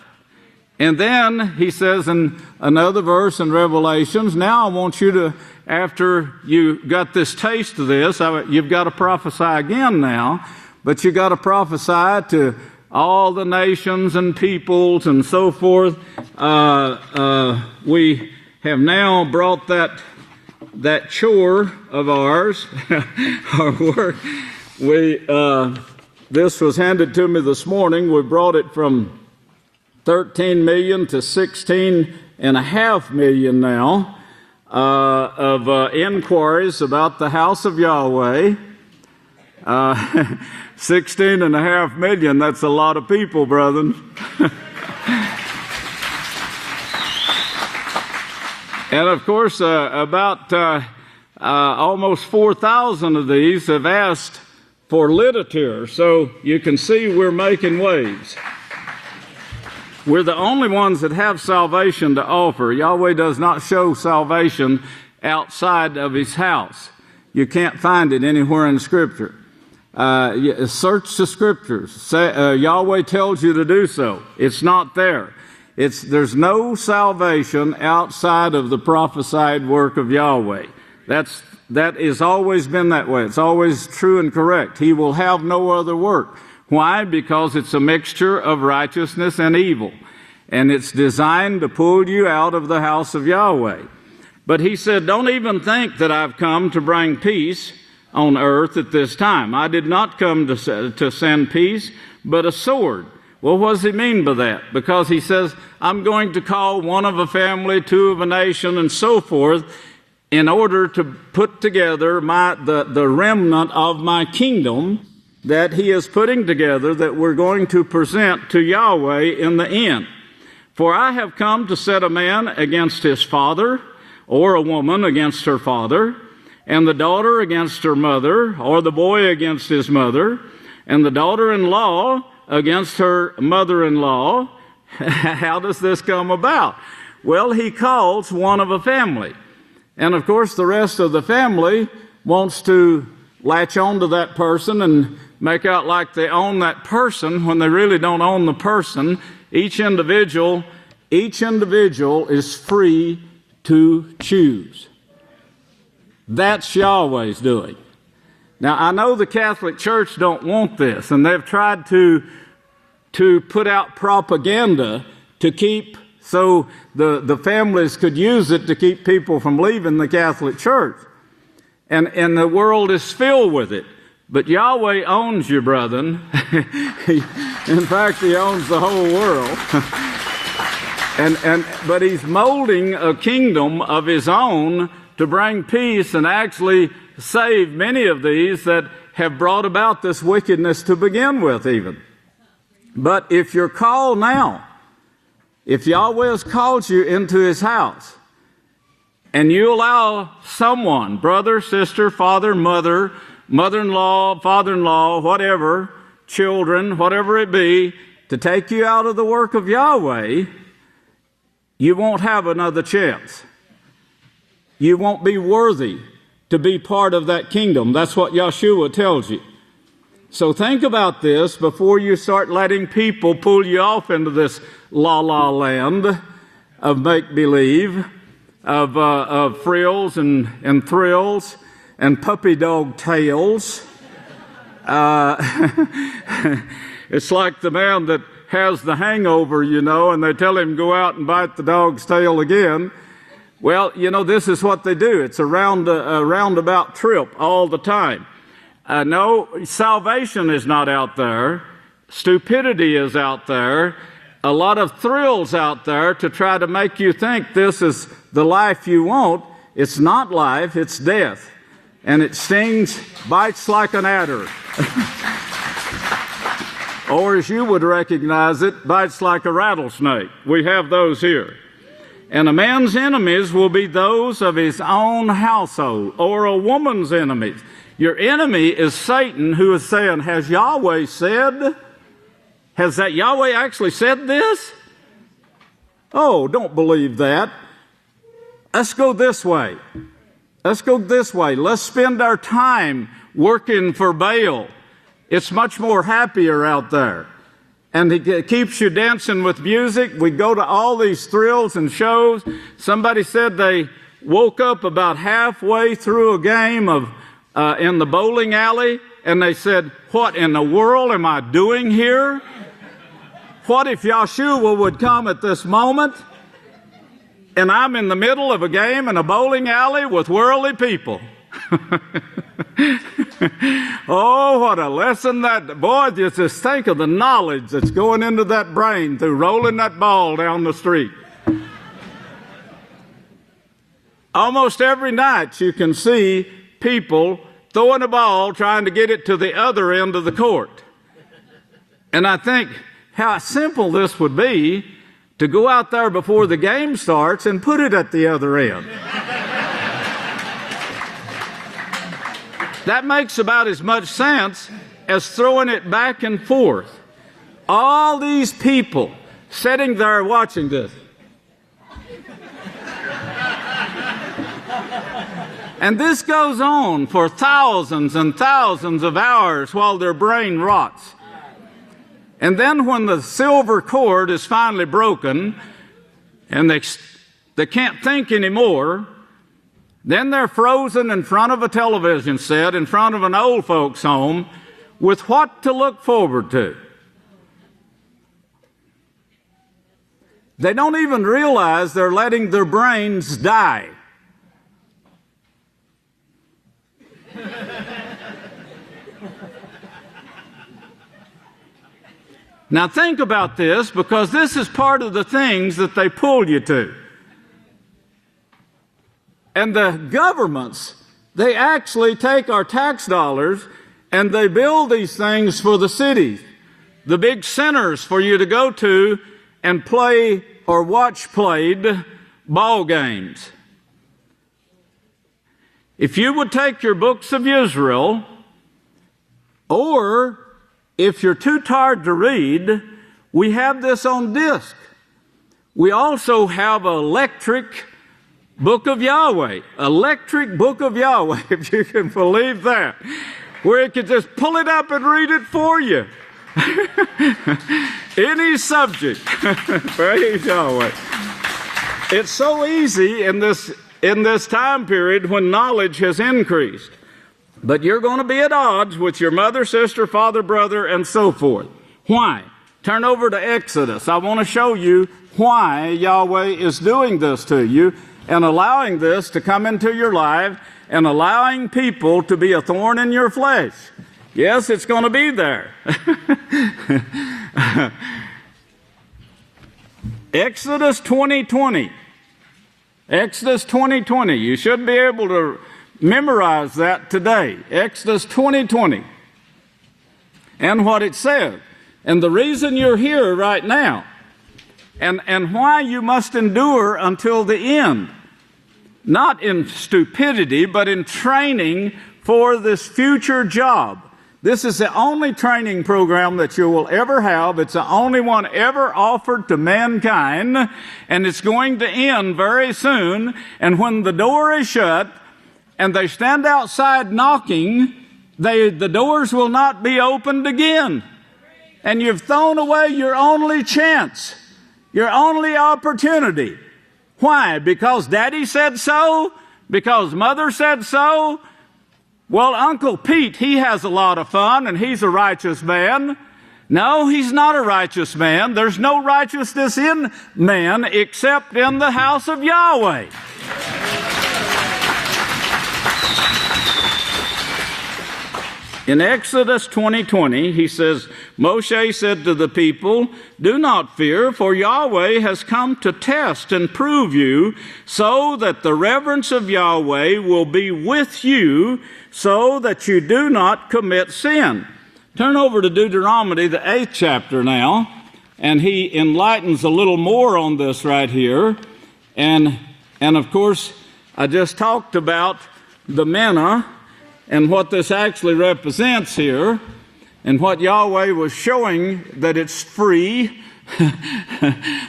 And then he says in another verse in Revelations, now I want you to, after you got this taste of this, you've got to prophesy again now, but you've got to prophesy to all the nations and peoples and so forth. We have now brought that chore of ours, our work. This was handed to me this morning. We brought it from 13 million to 16.5 million now of inquiries about the house of Yahweh. 16.5 million, that's a lot of people, brethren. And of course, about almost 4,000 of these have asked for literature. So you can see we're making waves. We're the only ones that have salvation to offer. Yahweh does not show salvation outside of His house. You can't find it anywhere in Scripture. Search the Scriptures. Yahweh tells you to do so. It's not there. There's no salvation outside of the prophesied work of Yahweh. That has always been that way. It's always true and correct. He will have no other work. Why? Because it's a mixture of righteousness and evil. And it's designed to pull you out of the house of Yahweh. But he said, don't even think that I've come to bring peace on earth at this time. I did not come to send peace, but a sword. Well, what does he mean by that? Because he says, I'm going to call one of a family, two of a nation, and so forth, in order to put together the remnant of my kingdom that he is putting together, that we're going to present to Yahweh in the end. For I have come to set a man against his father, or a woman against her father, and the daughter against her mother, or the boy against his mother, and the daughter-in-law against her mother-in-law. How does this come about? Well, he calls one of a family. And of course, the rest of the family wants to latch on to that person and make out like they own that person when they really don't own the person. Each individual is free to choose. That's Yahweh's doing. Now, I know the Catholic Church don't want this, and they've tried to put out propaganda to keep, so the families could use it to keep people from leaving the Catholic Church. And the world is filled with it. But Yahweh owns you, brethren. In fact, he owns the whole world. But he's molding a kingdom of his own to bring peace and actually save many of these that have brought about this wickedness to begin with even. But if you're called now, if Yahweh has called you into his house, and you allow someone, brother, sister, father, mother, mother-in-law, father-in-law, whatever, children, whatever it be, to take you out of the work of Yahweh, you won't have another chance. You won't be worthy to be part of that kingdom. That's what Yeshua tells you. So think about this before you start letting people pull you off into this la-la land of make-believe, of frills and thrills and puppy dog tails. It's like the man that has the hangover, and they tell him go out and bite the dog's tail again. Well, this is what they do. It's a roundabout trip all the time. No, salvation is not out there. Stupidity is out there. A lot of thrills out there to try to make you think this is the life you want. It's not life, it's death. And it stings, bites like an adder. Or as you would recognize it, bites like a rattlesnake. We have those here. And a man's enemies will be those of his own household, or a woman's enemies. Your enemy is Satan, who is saying, has Yahweh said? Has that Yahweh actually said this? Oh, don't believe that. Let's go this way. Let's go this way. Let's spend our time working for Baal. It's much more happier out there. And it keeps you dancing with music. We go to all these thrills and shows. Somebody said they woke up about halfway through a game in the bowling alley, and they said, what in the world am I doing here? What if Yeshua would come at this moment, and I'm in the middle of a game in a bowling alley with worldly people? Oh, what a lesson that, boy, just think of the knowledge that's going into that brain through rolling that ball down the street. Almost every night you can see people throwing a ball trying to get it to the other end of the court. And I think how simple this would be to go out there before the game starts and put it at the other end. That makes about as much sense as throwing it back and forth. All these people sitting there watching this. And this goes on for thousands and thousands of hours while their brain rots. And then when the silver cord is finally broken and they can't think anymore, Then they're frozen in front of a television set, in front of an old folks' home, with what to look forward to. They don't even realize they're letting their brains die. Now think about this, because this is part of the things that they pull you to. And the governments, they actually take our tax dollars and they build these things for the cities, the big centers for you to go to and play or watch played ball games. If you would take your books of Yisrayl, or if you're too tired to read, we have this on disc. We also have an electric book of Yahweh, electric book of Yahweh, if you can believe that, where it could just pull it up and read it for you. Any subject. Praise Yahweh. It's so easy in this time period when knowledge has increased. But you're going to be at odds with your mother, sister, father, brother, and so forth. Why? Turn over to Exodus. I want to show you why Yahweh is doing this to you and allowing this to come into your life and allowing people to be a thorn in your flesh. Yes, it's going to be there. Exodus 20:20. Exodus 20:20. You should be able to memorize that today. Exodus 20:20. And what it says. And the reason you're here right now. And why you must endure until the end. Not in stupidity, but in training for this future job. This is the only training program that you will ever have. It's the only one ever offered to mankind, and it's going to end very soon. And when the door is shut and they stand outside knocking, the doors will not be opened again. And you've thrown away your only chance, your only opportunity. Why? Because Daddy said so? Because Mother said so? Well, Uncle Pete, he has a lot of fun and he's a righteous man. No, he's not a righteous man. There's no righteousness in man except in the house of Yahweh. In Exodus 20:20, he says, Moshe said to the people, "Do not fear, for Yahweh has come to test and prove you, so that the reverence of Yahweh will be with you, so that you do not commit sin." Turn over to Deuteronomy, the 8th chapter now, and he enlightens a little more on this right here. And of course, I just talked about the manna and what this actually represents here, and what Yahweh was showing, that it's free,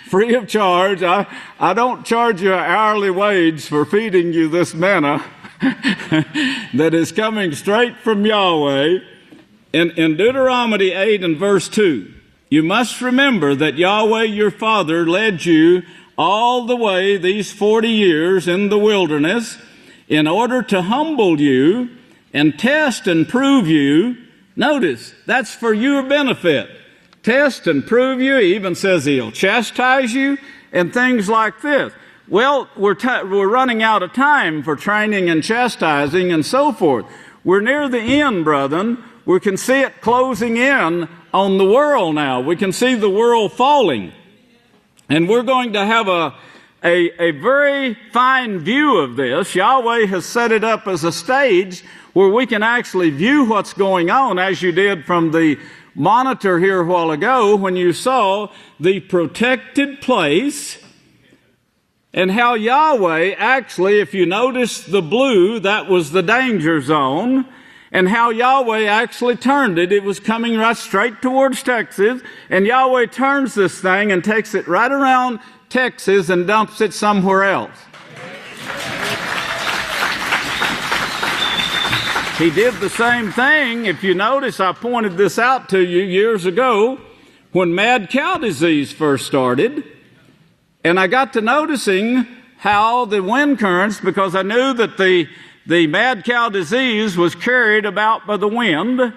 free of charge. I don't charge you an hourly wage for feeding you this manna that is coming straight from Yahweh. In Deuteronomy 8 and verse 2, you must remember that Yahweh your Father led you all the way these 40 years in the wilderness in order to humble you and test and prove you. Notice, that's for your benefit. Test and prove you. He even says he'll chastise you and things like this. Well, we're running out of time for training and chastising and so forth. We're near the end, brethren. We can see it closing in on the world now. We can see the world falling. And we're going to have a very fine view of this. Yahweh has set it up as a stage where we can actually view what's going on, as you did from the monitor here a while ago when you saw the protected place, and how Yahweh actually, if you notice the blue, that was the danger zone, and how Yahweh actually turned it. It was coming right straight towards Texas, and Yahweh turns this thing and takes it right around Texas and dumps it somewhere else. He did the same thing. If you notice, I pointed this out to you years ago when mad cow disease first started, and I got to noticing how the wind currents, because I knew that the mad cow disease was carried about by the wind,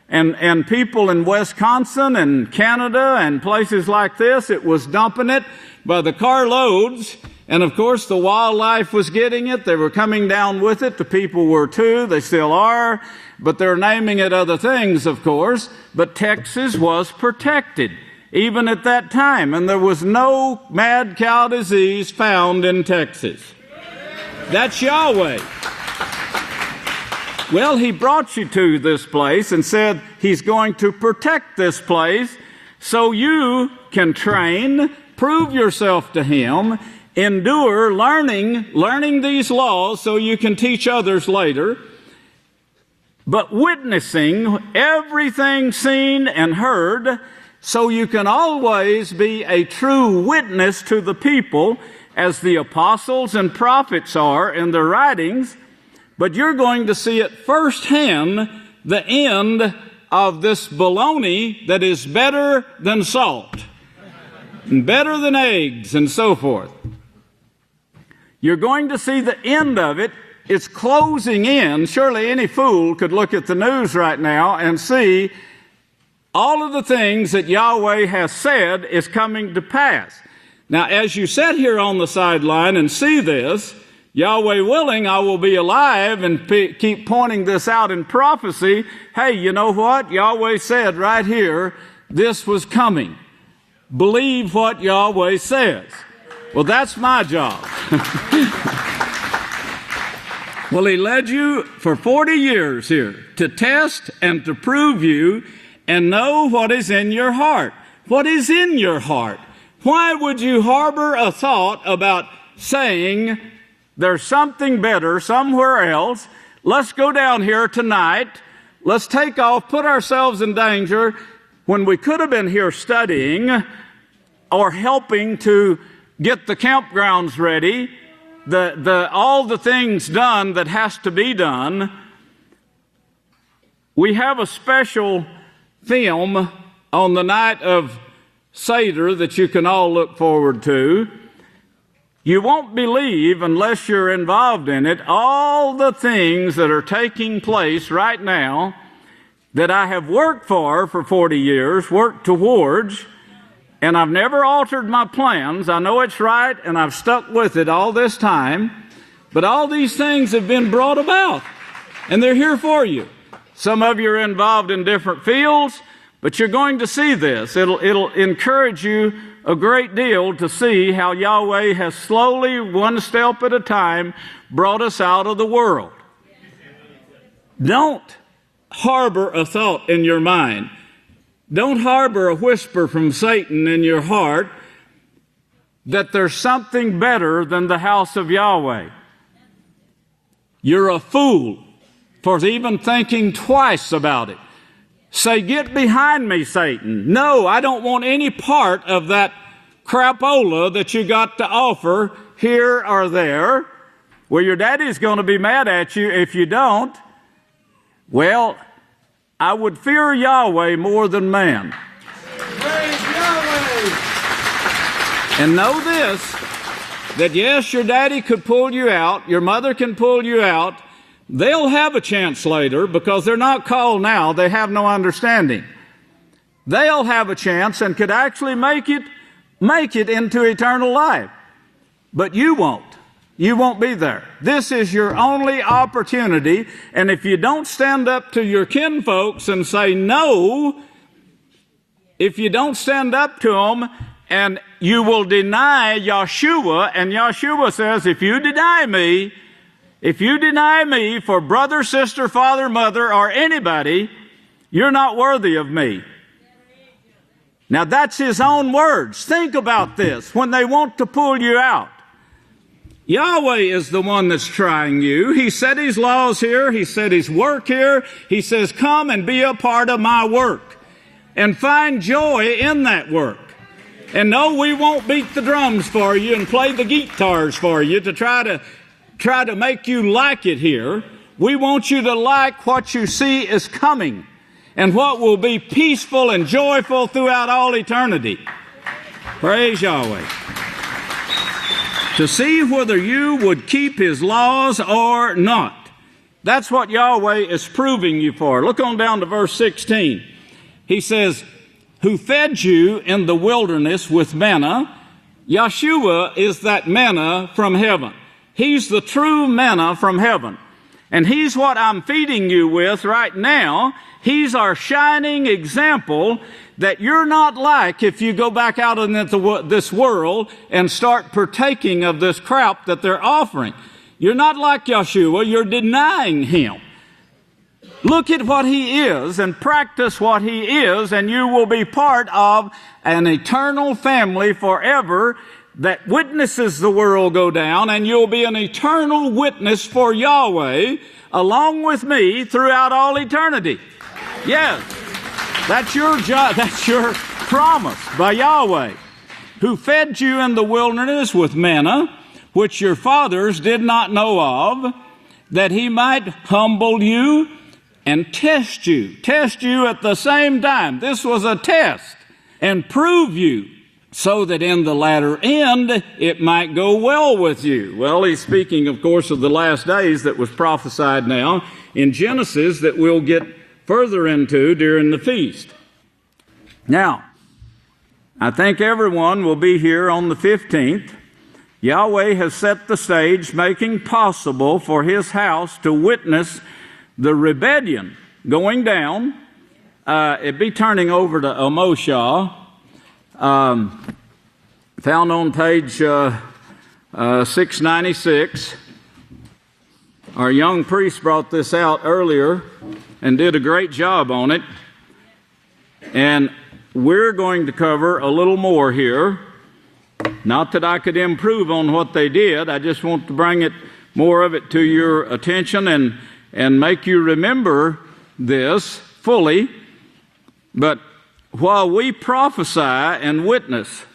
and people in Wisconsin and Canada and places like this, it was dumping it by the carloads. And of course, the wildlife was getting it. They were coming down with it. The people were too. They still are. But they're naming it other things, of course. But Texas was protected, even at that time. And there was no mad cow disease found in Texas. That's Yahweh. Well, He brought you to this place and said He's going to protect this place so you can train, prove yourself to Him, endure learning these laws so you can teach others later, but witnessing everything seen and heard so you can always be a true witness to the people as the apostles and prophets are in their writings. But you're going to see it firsthand, the end of this baloney that is better than salt and better than eggs and so forth. You're going to see the end of it. It's closing in. Surely any fool could look at the news right now and see all of the things that Yahweh has said is coming to pass. Now, as you sit here on the sideline and see this, Yahweh willing, I will be alive and keep pointing this out in prophecy. Hey, you know what? Yahweh said right here, this was coming. Believe what Yahweh says. Well, that's my job. Well, He led you for 40 years here to test and to prove you and know what is in your heart. What is in your heart? Why would you harbor a thought about saying there's something better somewhere else? Let's go down here tonight. Let's take off, put ourselves in danger when we could have been here studying or helping to get the campgrounds ready, all the things done that has to be done. We have a special film on the night of Seder that you can all look forward to. You won't believe, unless you're involved in it, all the things that are taking place right now that I have worked for 40 years, worked towards, and I've never altered my plans. I know it's right, and I've stuck with it all this time. But all these things have been brought about, and they're here for you. Some of you are involved in different fields, but you're going to see this. It'll encourage you a great deal to see how Yahweh has slowly, one step at a time, brought us out of the world. Don't harbor a thought in your mind. Don't harbor a whisper from Satan in your heart that there's something better than the house of Yahweh. You're a fool for even thinking twice about it. Say, get behind me, Satan. No, I don't want any part of that crapola that you got to offer here or there. Well, your daddy's going to be mad at you if you don't. Well, I would fear Yahweh more than man. Praise Yahweh! And know this, that yes, your daddy could pull you out, your mother can pull you out. They'll have a chance later because they're not called now. They have no understanding. They'll have a chance and could actually make it into eternal life. But you won't. You won't be there. This is your only opportunity. And if you don't stand up to your kinfolks and say no, if you don't stand up to them, and you will deny Yahshua, and Yahshua says, if you deny me for brother, sister, father, mother, or anybody, you're not worthy of me. Now that's His own words. Think about this when they want to pull you out. Yahweh is the one that's trying you. He set His laws here. He set His work here. He says, come and be a part of my work and find joy in that work. And no, we won't beat the drums for you and play the guitars for you to try to make you like it here. We want you to like what you see is coming and what will be peaceful and joyful throughout all eternity. Praise Yahweh. to see whether you would keep his laws or not. That's what Yahweh is proving you for. Look on down to verse 16. He says, who fed you in the wilderness with manna. Yeshua is that manna from heaven. He's the true manna from heaven. And he's what I'm feeding you with right now. He's our shining example that you're not like if you go back out into this world and start partaking of this crap that they're offering. You're not like Yeshua. You're denying him. Look at what he is and practice what he is, and you will be part of an eternal family forever that witnesses the world go down, and you'll be an eternal witness for Yahweh along with me throughout all eternity. Yes, that's your job. That's your promise by Yahweh, who fed you in the wilderness with manna, which your fathers did not know of, that he might humble you and test you at the same time. This was a test, and prove you, so that in the latter end it might go well with you. Well, he's speaking, of course, of the last days that was prophesied now in Genesis that we'll get further into during the feast. Now, I think everyone will be here on the 15th. Yahweh has set the stage, making possible for his house to witness the rebellion going down. It'd be turning over to Moshe, found on page 696. Our young priest brought this out earlier and did a great job on it. And we're going to cover a little more here. Not that I could improve on what they did. I just want to bring it more of it to your attention and make you remember this fully. But while we prophesy and witness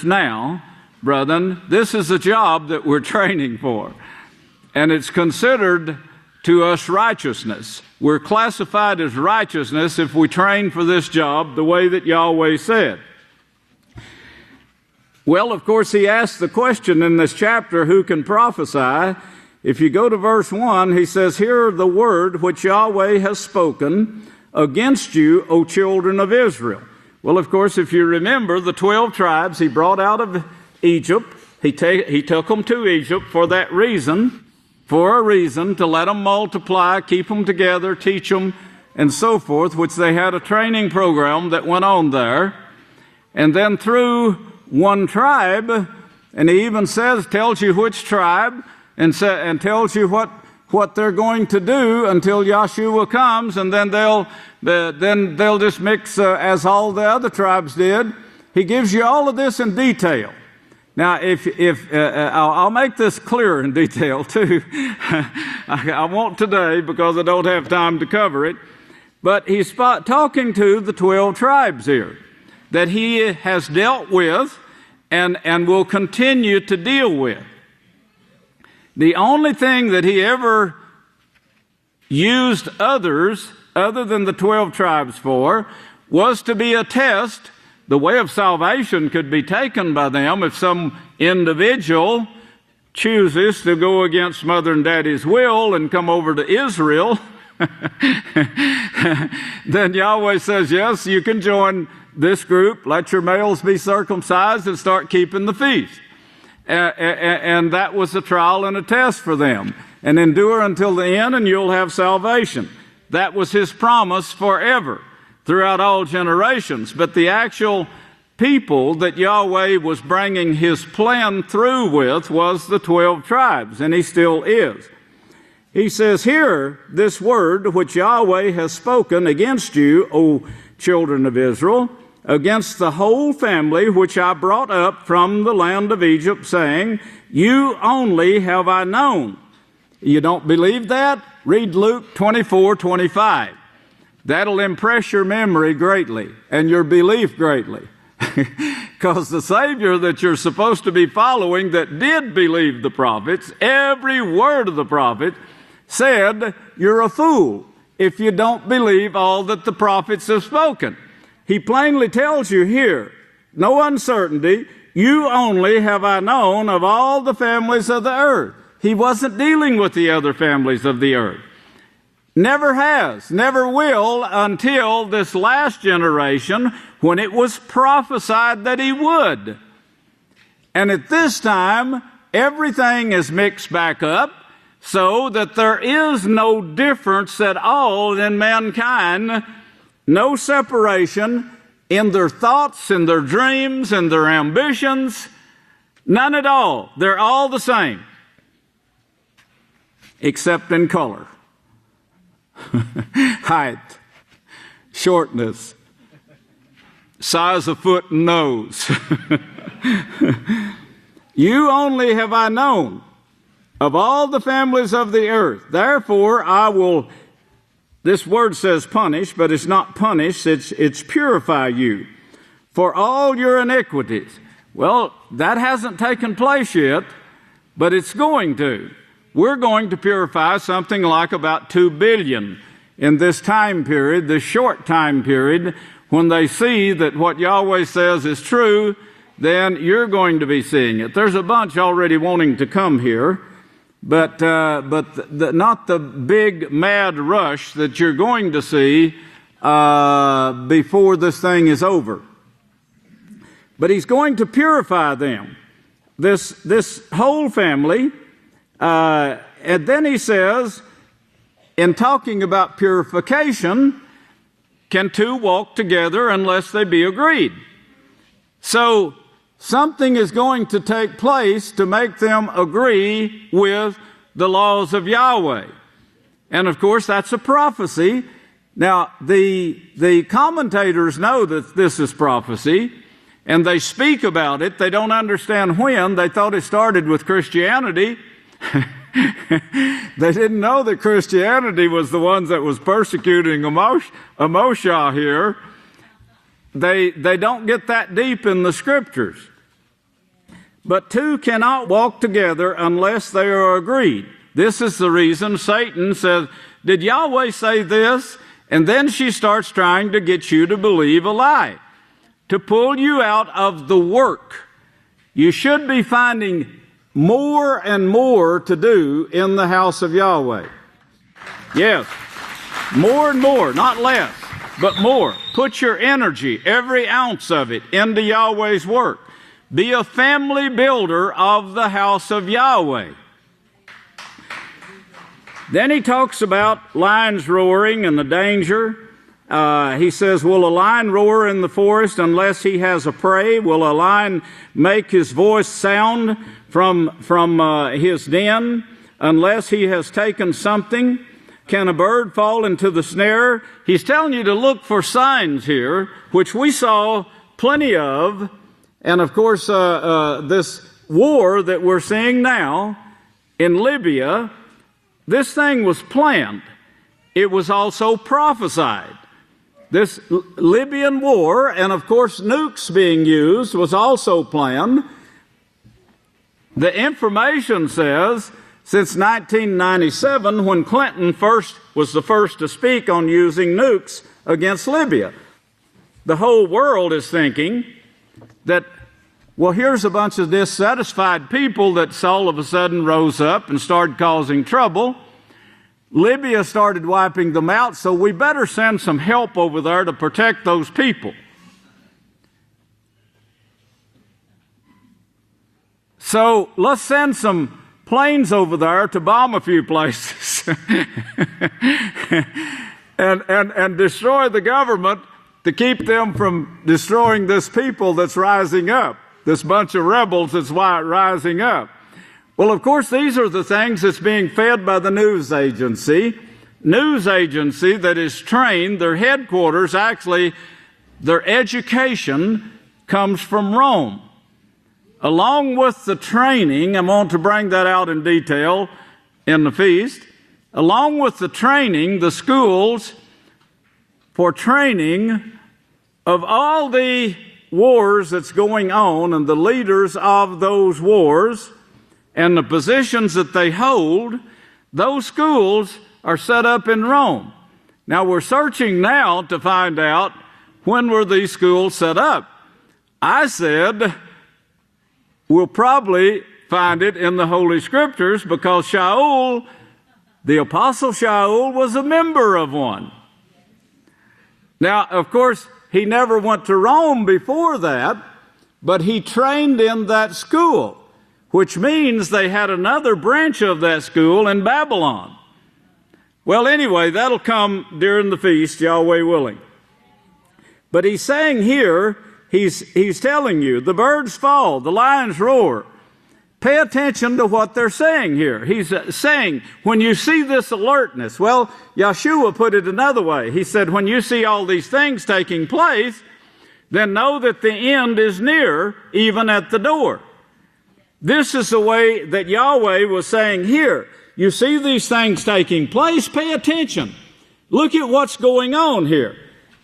now, brethren, this is a job that we're training for. And it's considered to us righteousness. We're classified as righteousness if we train for this job the way that Yahweh said. Well, of course, he asked the question in this chapter, who can prophesy? If you go to verse 1, he says, hear the word which Yahweh has spoken against you, O children of Israel. Well, of course, if you remember, the 12 tribes he brought out of Egypt, he took them to Egypt for a reason, to let them multiply, keep them together, teach them, and so forth, which they had a training program that went on there. And then through one tribe, and he even tells you which tribe, and tells you what they're going to do until Yahshua comes, and then they'll just mix as all the other tribes did. He gives you all of this in detail. Now, I'll make this clear in detail too. I won't today because I don't have time to cover it. But he's talking to the 12 tribes here that he has dealt with and will continue to deal with. The only thing that he ever used others, other than the 12 tribes for, was to be a test. The way of salvation could be taken by them if some individual chooses to go against mother and daddy's will and come over to Israel. Then Yahweh says, yes, you can join this group, let your males be circumcised and start keeping the feast. And that was a trial and a test for them. And endure until the end and you'll have salvation. That was his promise forever, throughout all generations. But the actual people that Yahweh was bringing his plan through with was the 12 tribes, and he still is. He says, hear this word which Yahweh has spoken against you, O children of Israel, against the whole family which I brought up from the land of Egypt, saying, you only have I known. You don't believe that? Read Luke 24:25. That'll impress your memory greatly and your belief greatly. Because the Savior that you're supposed to be following that did believe the prophets, every word of the prophet, said you're a fool if you don't believe all that the prophets have spoken. He plainly tells you here, no uncertainty, You only have I known of all the families of the earth. He wasn't dealing with the other families of the earth. Never has, never will until this last generation when it was prophesied that he would. And at this time, everything is mixed back up so that there is no difference at all in mankind, no separation in their thoughts, in their dreams, in their ambitions, none at all. They're all the same, except in color. Height, shortness, size of foot and nose. You only have I known of all the families of the earth. Therefore I will, this word says punish, but it's not punish, it's purify you for all your iniquities. Well, that hasn't taken place yet, but it's going to. We're going to purify something like about 2 billion in this time period, this short time period, when they see that what Yahweh says is true, then you're going to be seeing it. There's a bunch already wanting to come here, but not the big mad rush that you're going to see before this thing is over. But he's going to purify them, this whole family. And then he says, in talking about purification, can two walk together unless they be agreed? So something is going to take place to make them agree with the laws of Yahweh. And of course, that's a prophecy. Now, the commentators know that this is prophecy, and they speak about it. They don't understand when. They thought it started with Christianity. They didn't know that Christianity was the ones that was persecuting Moshe here. They don't get that deep in the scriptures. But two cannot walk together unless they are agreed. This is the reason Satan says, did Yahweh say this? And then she starts trying to get you to believe a lie, to pull you out of the work. You should be finding more and more to do in the house of Yahweh. Yes, more and more, not less, but more. Put your energy, every ounce of it, into Yahweh's work. Be a family builder of the house of Yahweh. Then he talks about lions roaring and the danger. He says, will a lion roar in the forest unless he has a prey? Will a lion make his voice sound from his den unless he has taken something? Can a bird fall into the snare? He's telling you to look for signs here, which we saw plenty of. And of course, this war that we're seeing now in Libya, this thing was planned. It was also prophesied. This Libyan war, and of course nukes being used, was also planned. The information says, since 1997, when Clinton was the first to speak on using nukes against Libya, the whole world is thinking that, well, here's a bunch of dissatisfied people that all of a sudden rose up and started causing trouble. Libya started wiping them out, so we better send some help over there to protect those people. So let's send some planes over there to bomb a few places and destroy the government to keep them from destroying this people that's rising up, this bunch of rebels that's rising up. Well, of course, these are the things that's being fed by the news agency that is trained. Their headquarters, actually, their education comes from Rome. Along with the training, I'm going to bring that out in detail in the feast. Along with the training, the schools for training of all the wars that's going on and the leaders of those wars and the positions that they hold, those schools are set up in Rome. Now, we're searching now to find out when were these schools set up. I said we'll probably find it in the Holy Scriptures, because Shaul, the Apostle Shaul, was a member of one. Now, of course, he never went to Rome before that, but he trained in that school, which means they had another branch of that school in Babylon. Well, anyway, that'll come during the feast, Yahweh willing. But he's saying here, he's telling you, the birds fall, the lions roar. Pay attention to what they're saying here. He's saying, when you see this alertness, well, Yeshua put it another way. He said, when you see all these things taking place, then know that the end is near, even at the door. This is the way that Yahweh was saying here. You see these things taking place, pay attention. Look at what's going on here.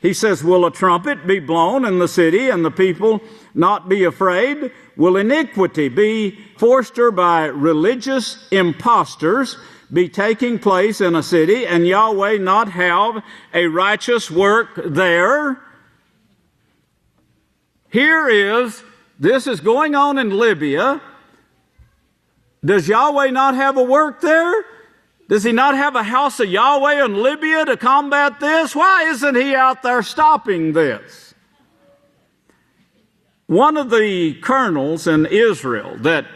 He says, will a trumpet be blown in the city and the people not be afraid? Will iniquity be fostered by religious impostors be taking place in a city, and Yahweh not have a righteous work there? This is going on in Libya. Does Yahweh not have a work there? Does he not have a house of Yahweh in Libya to combat this? Why isn't he out there stopping this? One of the colonels in Israel that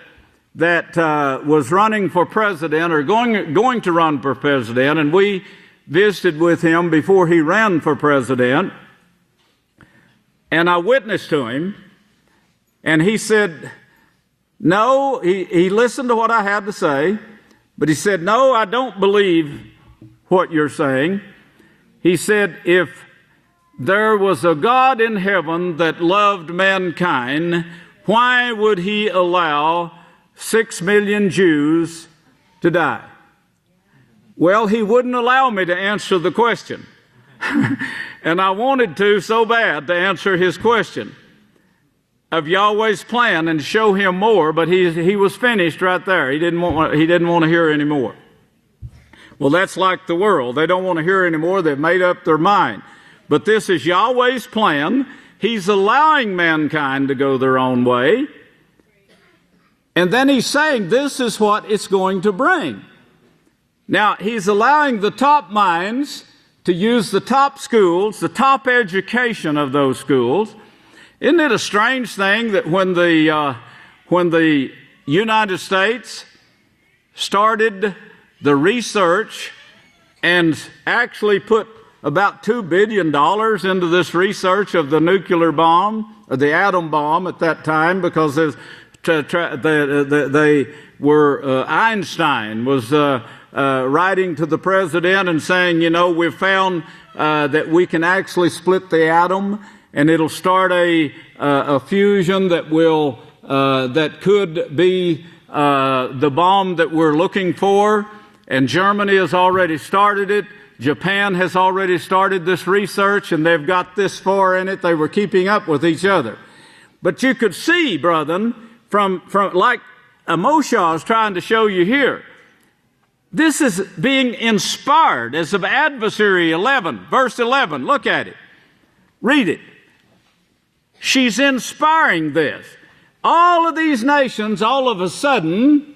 was running for president, or going to run for president, and we visited with him before he ran for president, and I witnessed to him, and he said, no, he listened to what I had to say, but he said, no, I don't believe what you're saying. He said, if there was a God in heaven that loved mankind, why would he allow 6 million Jews to die? Well, he wouldn't allow me to answer the question. And I wanted to so bad to answer his question of Yahweh's plan and show him more, but he was finished right there. He didn't want to hear any more. Well, that's like the world. They don't want to hear any more. They've made up their mind. But this is Yahweh's plan. He's allowing mankind to go their own way. And then he's saying this is what it's going to bring. Now, he's allowing the top minds to use the top schools, the top education of those schools. Isn't it a strange thing that when the United States started the research and actually put about $2 billion into this research of the nuclear bomb, or the atom bomb at that time, because Einstein was writing to the president and saying, you know, we've found that we can actually split the atom, and it'll start a fusion that could be the bomb that we're looking for. And Germany has already started it. Japan has already started this research, and they've got this far in it. They were keeping up with each other. But you could see, brethren, from like Moshe is trying to show you here, this is being inspired as of Adversary 11, verse 11. Look at it. Read it. She's inspiring this. All of these nations, all of a sudden,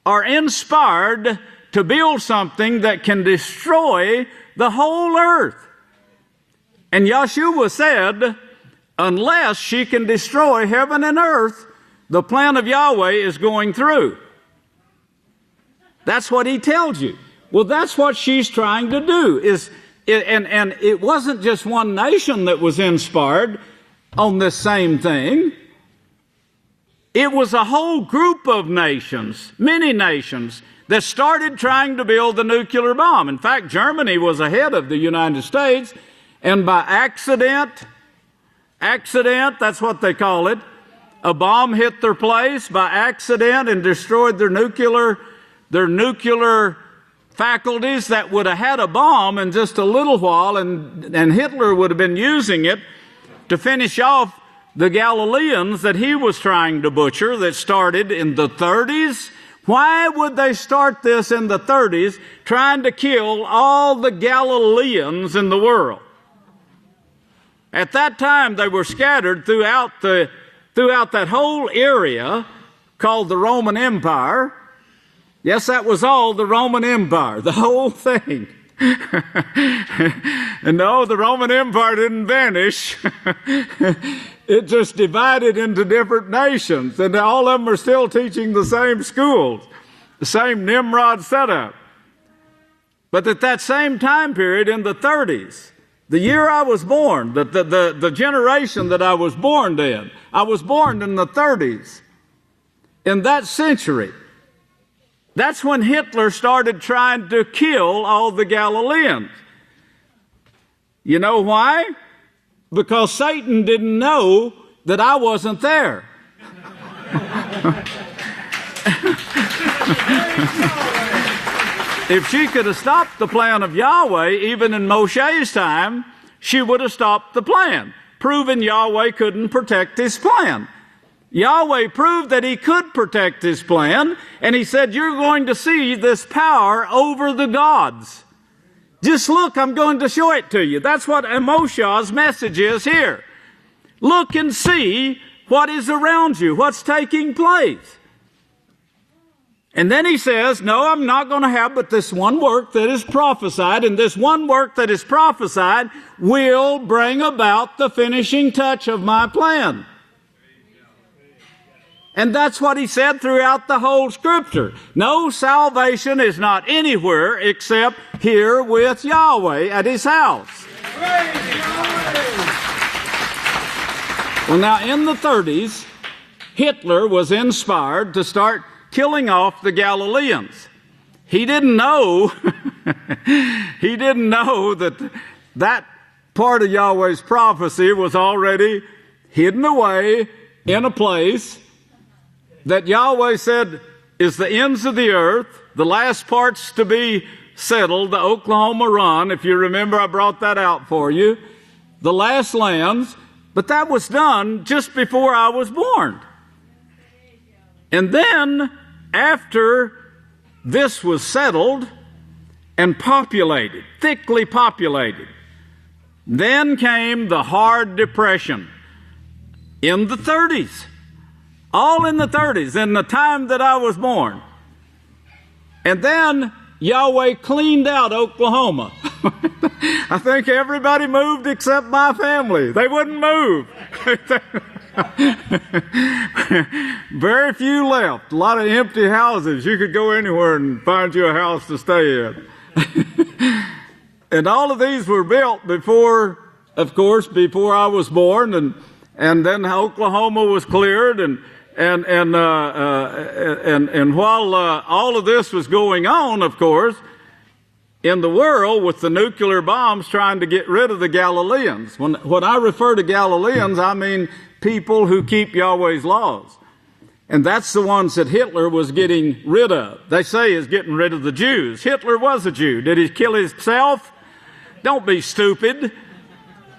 are inspired to build something that can destroy the whole earth. And Yeshua said, unless she can destroy heaven and earth, the plan of Yahweh is going through. That's what he tells you. Well, that's what she's trying to do. And it wasn't just one nation that was inspired on this same thing. It was a whole group of nations, many nations, that started trying to build the nuclear bomb. In fact, Germany was ahead of the United States, and by accident, that's what they call it, a bomb hit their place by accident and destroyed their nuclear faculties that would have had a bomb in just a little while, and Hitler would have been using it to finish off the Galileans that he was trying to butcher, that started in the 30s. Why would they start this in the 30s, trying to kill all the Galileans in the world? At that time, they were scattered throughout the throughout that whole area called the Roman Empire. Yes, that was all the Roman Empire, the whole thing. And no, the Roman Empire didn't vanish. It just divided into different nations, and all of them are still teaching the same schools, the same Nimrod setup. But at that same time period in the 30s, the year I was born, the generation that I was born in, I was born in the 30s. In that century, that's when Hitler started trying to kill all the Galileans. You know why? Because Satan didn't know that I wasn't there. If she could have stopped the plan of Yahweh, even in Moshe's time, she would have stopped the plan, proving Yahweh couldn't protect his plan. Yahweh proved that he could protect his plan, and he said, you're going to see this power over the gods. Just look, I'm going to show it to you. That's what Moshe's message is here. Look and see what is around you, what's taking place. And then he says, no, I'm not going to have but this one work that is prophesied, and this one work that is prophesied will bring about the finishing touch of my plan. And that's what he said throughout the whole Scripture. No, salvation is not anywhere except here with Yahweh at his house. Well, now in the 30s, Hitler was inspired to start killing off the Galileans. He didn't know, that part of Yahweh's prophecy was already hidden away in a place that Yahweh said is the ends of the earth, the last parts to be settled, the Oklahoma run, if you remember, I brought that out for you, the last lands, but that was done just before I was born. And then, after this was settled and populated, thickly populated, then came the hard depression in the 30s. All in the 30s, in the time that I was born. And then Yahweh cleaned out Oklahoma. I think everybody moved except my family. They wouldn't move. Very few left. A lot of empty houses. You could go anywhere and find you a house to stay in. And all of these were built before, of course, before I was born. And then Oklahoma was cleared, and while all of this was going on, of course, in the world with the nuclear bombs trying to get rid of the Galileans. When I refer to Galileans, I mean people who keep Yahweh's laws. And that's the ones that Hitler was getting rid of. They say he's getting rid of the Jews. Hitler was a Jew. Did he kill himself? Don't be stupid.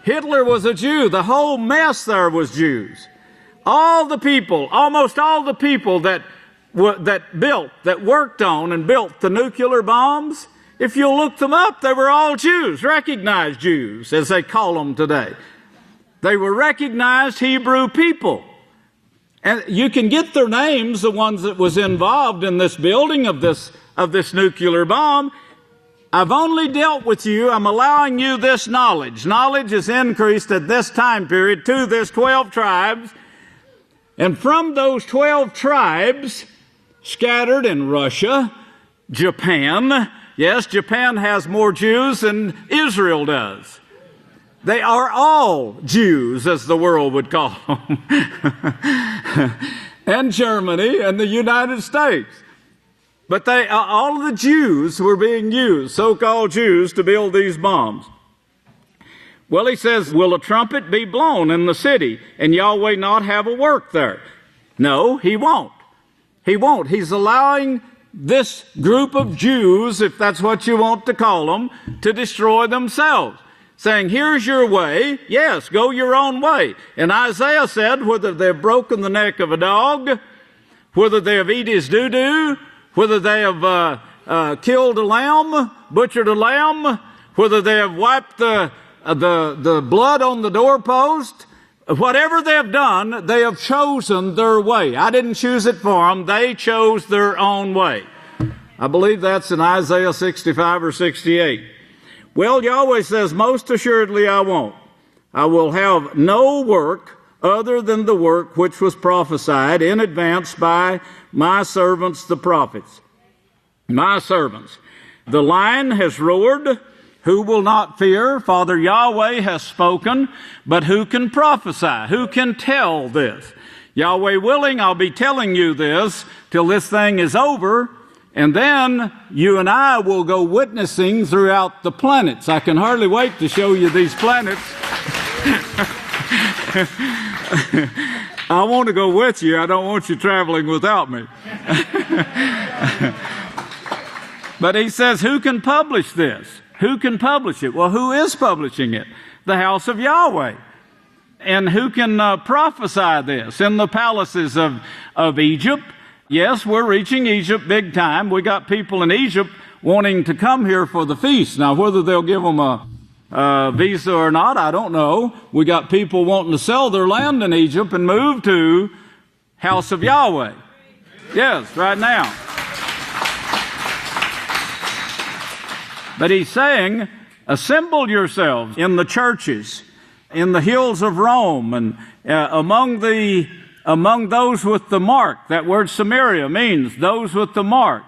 Hitler was a Jew. The whole mess there was Jews. All the people, almost all the people that worked on and built the nuclear bombs, if you look them up, they were all Jews, recognized Jews, as they call them today. They were recognized Hebrew people. And you can get their names, the ones that was involved in this building of this nuclear bomb. I've only dealt with you. I'm allowing you this knowledge. Knowledge is increased at this time period to this 12 tribes. And from those 12 tribes scattered in Russia, Japan, yes, Japan has more Jews than Israel does. They are all Jews, as the world would call them. And Germany and the United States. But all of the Jews were being used, so-called Jews, to build these bombs. Well, he says, will a trumpet be blown in the city and Yahweh not have a work there? No, he won't. He won't. He's allowing this group of Jews, if that's what you want to call them, to destroy themselves. Saying, here's your way. Yes, go your own way. And Isaiah said, whether they've broken the neck of a dog, whether they have eaten his doo-doo, whether they have killed a lamb, butchered a lamb, whether they have wiped the blood on the doorpost, Whatever they have done, they have chosen their way. I didn't choose it for them. They chose their own way. I believe that's in Isaiah 65 or 68. Well, Yahweh says, most assuredly I won't. I will have no work other than the work which was prophesied in advance by my servants, the prophets. My servants. The lion has roared. Who will not fear? Father Yahweh has spoken, but who can prophesy? Who can tell this? Yahweh willing, I'll be telling you this till this thing is over, and then you and I will go witnessing throughout the planets. I can hardly wait to show you these planets. I want to go with you. I don't want you traveling without me. But he says, who can publish this? Who can publish it? Well, who is publishing it? The House of Yahweh. And who can prophesy this? In the palaces of Egypt. Yes, we're reaching Egypt big time. We got people in Egypt wanting to come here for the feast. Now, whether they'll give them a visa or not, I don't know. We got people wanting to sell their land in Egypt and move to House of Yahweh. Yes, right now. But he's saying, assemble yourselves in the churches, in the hills of Rome, and among those with the mark. That word Samaria means those with the mark.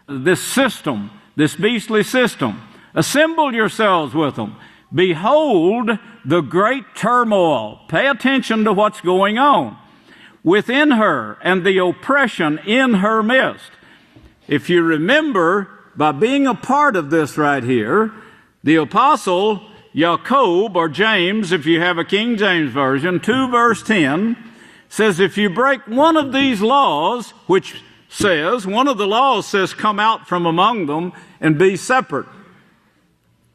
This system, this beastly system. Assemble yourselves with them. Behold the great turmoil. Pay attention to what's going on within her and the oppression in her midst. If you remember, by being a part of this right here, the apostle Jacob, or James, if you have a King James Version, 2 verse 10, says if you break one of these laws, which says, one of the laws says, come out from among them and be separate,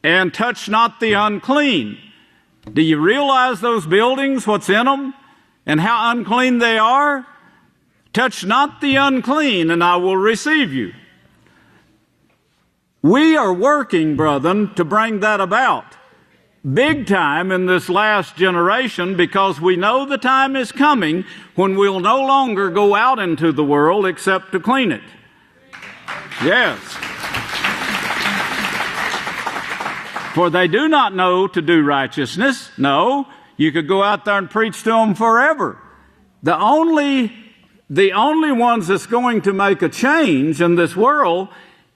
and touch not the unclean. Do you realize those buildings, what's in them, and how unclean they are? Touch not the unclean, and I will receive you. We are working, brethren, to bring that about big time in this last generation, because we know the time is coming when we'll no longer go out into the world except to clean it. Yes. For they do not know to do righteousness. No, you could go out there and preach to them forever. The only ones that's going to make a change in this world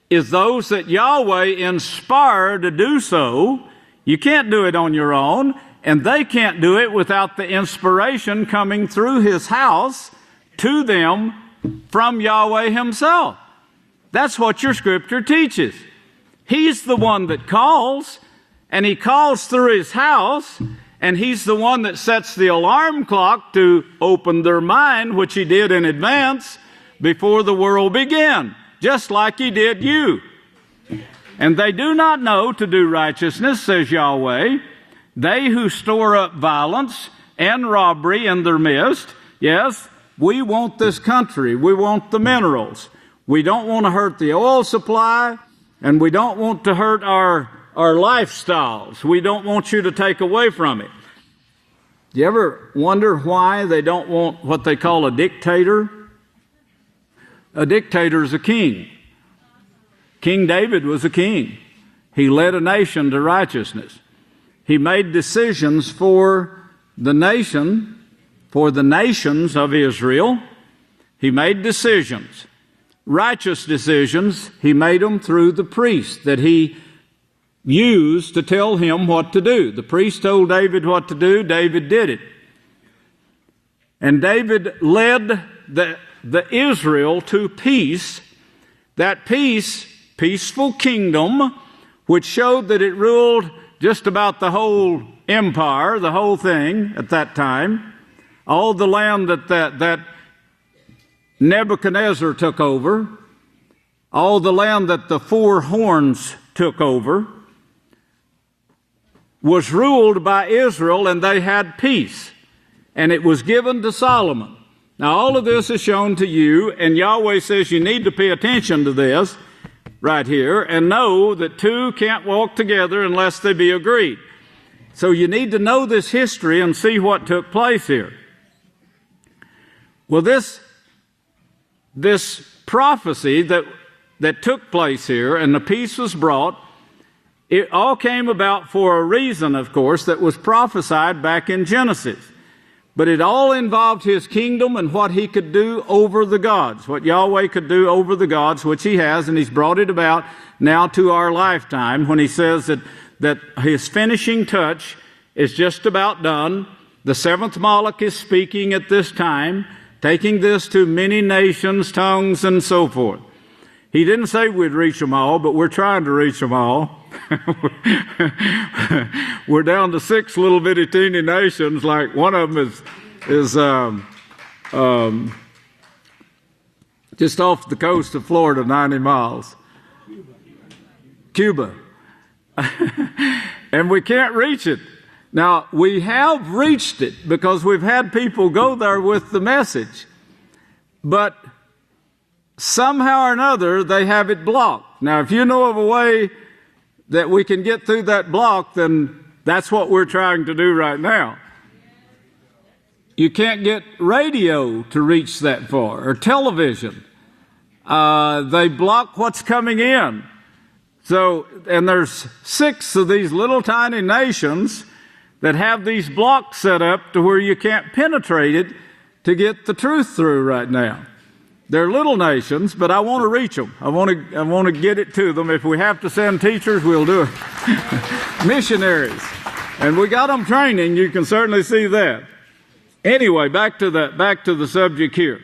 is those that Yahweh inspired to do so. You can't do it on your own, and they can't do it without the inspiration coming through His house to them from Yahweh Himself. That's what your Scripture teaches. He's the one that calls, and He calls through His house, and He's the one that sets the alarm clock to open their mind, which He did in advance before the world began, just like He did you. And they do not know to do righteousness, says Yahweh, they who store up violence and robbery in their midst. Yes, we want this country. We want the minerals. We don't want to hurt the oil supply, and we don't want to hurt our lifestyles. We don't want you to take away from it. Do you ever wonder why they don't want what they call a dictator? A dictator is a king. King David was a king. He led a nation to righteousness. He made decisions for the nation, for the nations of Israel. He made decisions, righteous decisions. He made them through the priest that he used to tell him what to do. The priest told David what to do. David did it. And David led the Israel to peace. That peace, peaceful kingdom, which showed that it ruled just about the whole empire, the whole thing at that time. All the land that Nebuchadnezzar took over, all the land that the four horns took over, was ruled by Israel, and they had peace. And it was given to Solomon. Now all of this is shown to you, and Yahweh says you need to pay attention to this right here and know that two can't walk together unless they be agreed. So you need to know this history and see what took place here. Well, this prophecy that took place here, and the peace was brought, it all came about for a reason, of course, that was prophesied back in Genesis. But it all involved his kingdom and what he could do over the gods, what Yahweh could do over the gods, which he has, and he's brought it about now to our lifetime when he says that his finishing touch is just about done. The seventh Malach is speaking at this time, taking this to many nations, tongues, and so forth. He didn't say we'd reach them all, but we're trying to reach them all. We're down to 6 little bitty teeny nations. Like one of them is just off the coast of Florida, 90 miles. Cuba. And we can't reach it. Now, we have reached it because we've had people go there with the message. But somehow or another, they have it blocked. Now, if you know of a way that we can get through that block, then that's what we're trying to do right now. You can't get radio to reach that far, or television. They block what's coming in. So, and there's 6 of these little tiny nations that have these blocks set up to where you can't penetrate it to get the truth through right now. They're little nations, but I want to reach them. I want to get it to them. If we have to send teachers, we'll do it. Missionaries. And we got them training. You can certainly see that. Anyway, back to the subject here.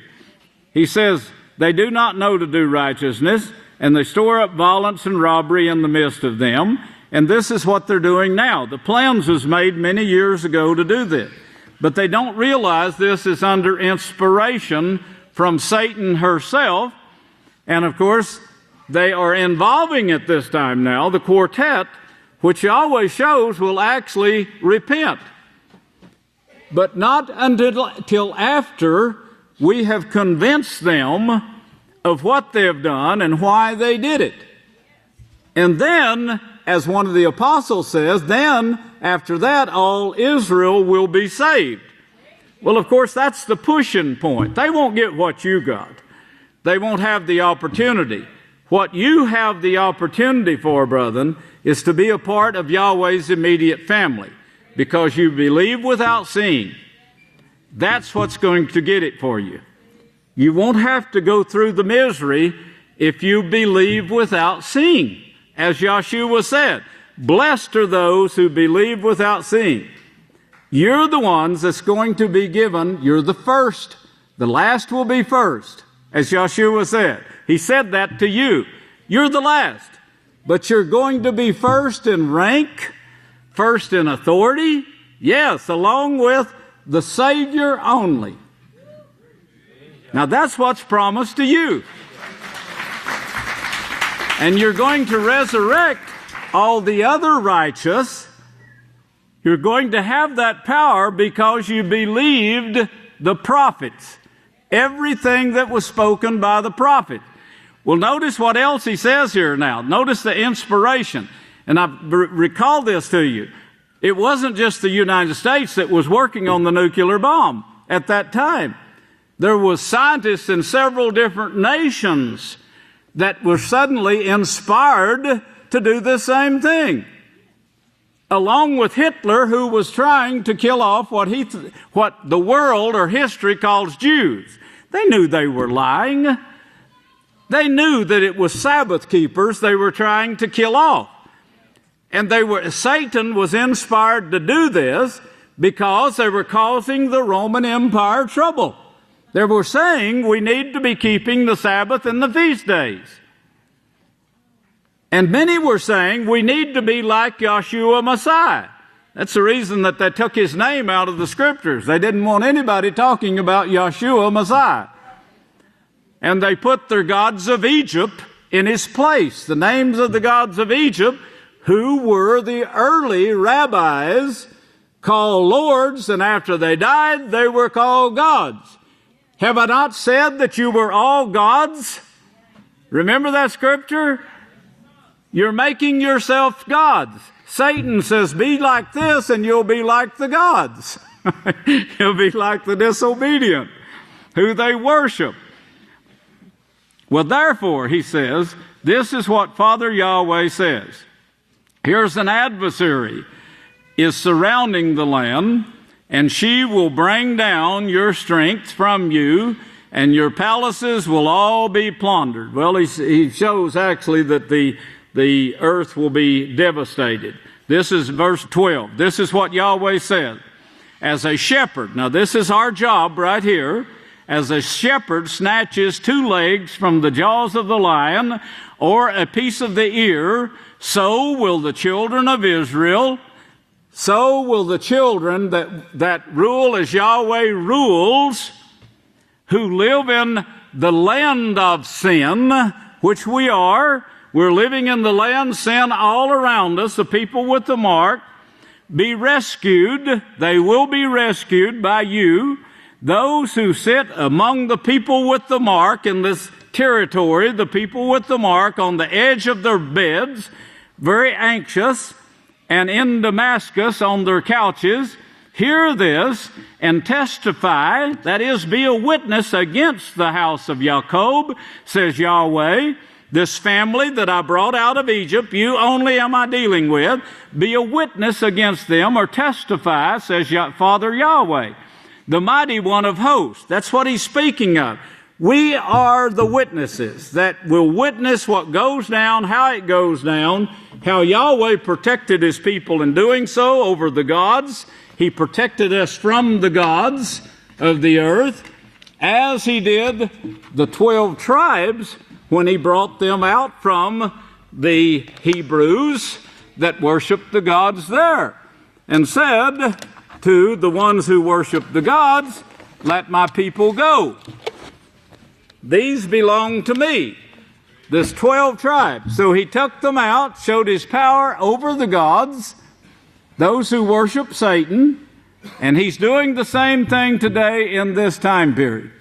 He says, they do not know to do righteousness, and they store up violence and robbery in the midst of them. And this is what they're doing now. The plans was made many years ago to do this. But they don't realize this is under inspiration from Satan herself. And of course, they are involving at this time now the quartet, which Yahweh shows will actually repent. But not until after we have convinced them of what they have done and why they did it. And then, as one of the apostles says, then after that all Israel will be saved. Well, of course, that's the pushing point. They won't get what you got. They won't have the opportunity. What you have the opportunity for, brethren, is to be a part of Yahweh's immediate family, because you believe without seeing. That's what's going to get it for you. You won't have to go through the misery if you believe without seeing. As Yahshua said, blessed are those who believe without seeing. You're the ones that's going to be given. You're the first. The last will be first, as Yahshua said. He said that to you. You're the last, but you're going to be first in rank, first in authority. Yes, along with the Savior only. Now that's what's promised to you. And you're going to resurrect all the other righteous. You're going to have that power because you believed the prophets. Everything that was spoken by the prophet. Well, notice what else he says here now. Notice the inspiration. And I recall this to you. It wasn't just the United States that was working on the nuclear bomb at that time. There was scientists in several different nations that were suddenly inspired to do the same thing. Along with Hitler, who was trying to kill off what the world or history calls Jews. They knew they were lying. They knew that it was Sabbath keepers they were trying to kill off. And Satan was inspired to do this because they were causing the Roman Empire trouble. They were saying we need to be keeping the Sabbath and the feast days. And many were saying we need to be like Yahshua Messiah. That's the reason that they took his name out of the scriptures. They didn't want anybody talking about Yahshua Messiah. And they put their gods of Egypt in his place. The names of the gods of Egypt, who were the early rabbis called lords, and after they died, they were called gods. Have I not said that you were all gods? Remember that scripture? You're making yourself gods. Satan says, be like this and you'll be like the gods. You'll be like the disobedient who they worship. Well, therefore, he says, this is what Father Yahweh says. Here's an adversary is surrounding the land, and she will bring down your strength from you, and your palaces will all be plundered. Well, he shows actually that the earth will be devastated. This is verse 12. This is what Yahweh said. As a shepherd, now this is our job right here, as a shepherd snatches 2 legs from the jaws of the lion, or a piece of the ear, so will the children of Israel, so will the children that rule as Yahweh rules, who live in the land of sin, which we are. We're living in the land, sin all around us, the people with the mark, be rescued. They will be rescued by you. Those who sit among the people with the mark in this territory, the people with the mark on the edge of their beds, very anxious, and in Damascus on their couches, hear this and testify, that is, be a witness against the house of Jacob, says Yahweh. This family that I brought out of Egypt, you only am I dealing with. Be a witness against them, or testify, says Father Yahweh, the mighty one of hosts. That's what he's speaking of. We are the witnesses that will witness what goes down, how it goes down, how Yahweh protected his people in doing so over the gods. He protected us from the gods of the earth, as he did the 12 tribes when he brought them out from the Hebrews that worshiped the gods there, and said to the ones who worship the gods, let my people go. These belong to me, this 12 tribes. So he took them out, showed his power over the gods, those who worship Satan, and he's doing the same thing today in this time period.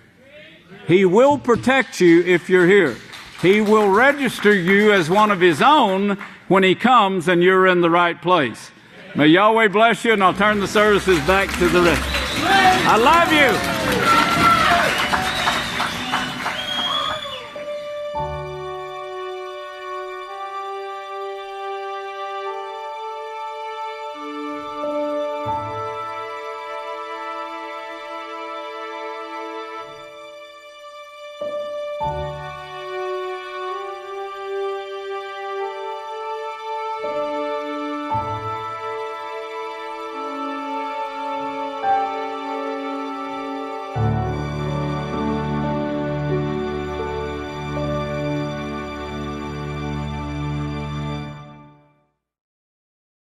He will protect you if you're here. He will register you as one of his own when he comes and you're in the right place. May Yahweh bless you, and I'll turn the services back to the rest. I love you.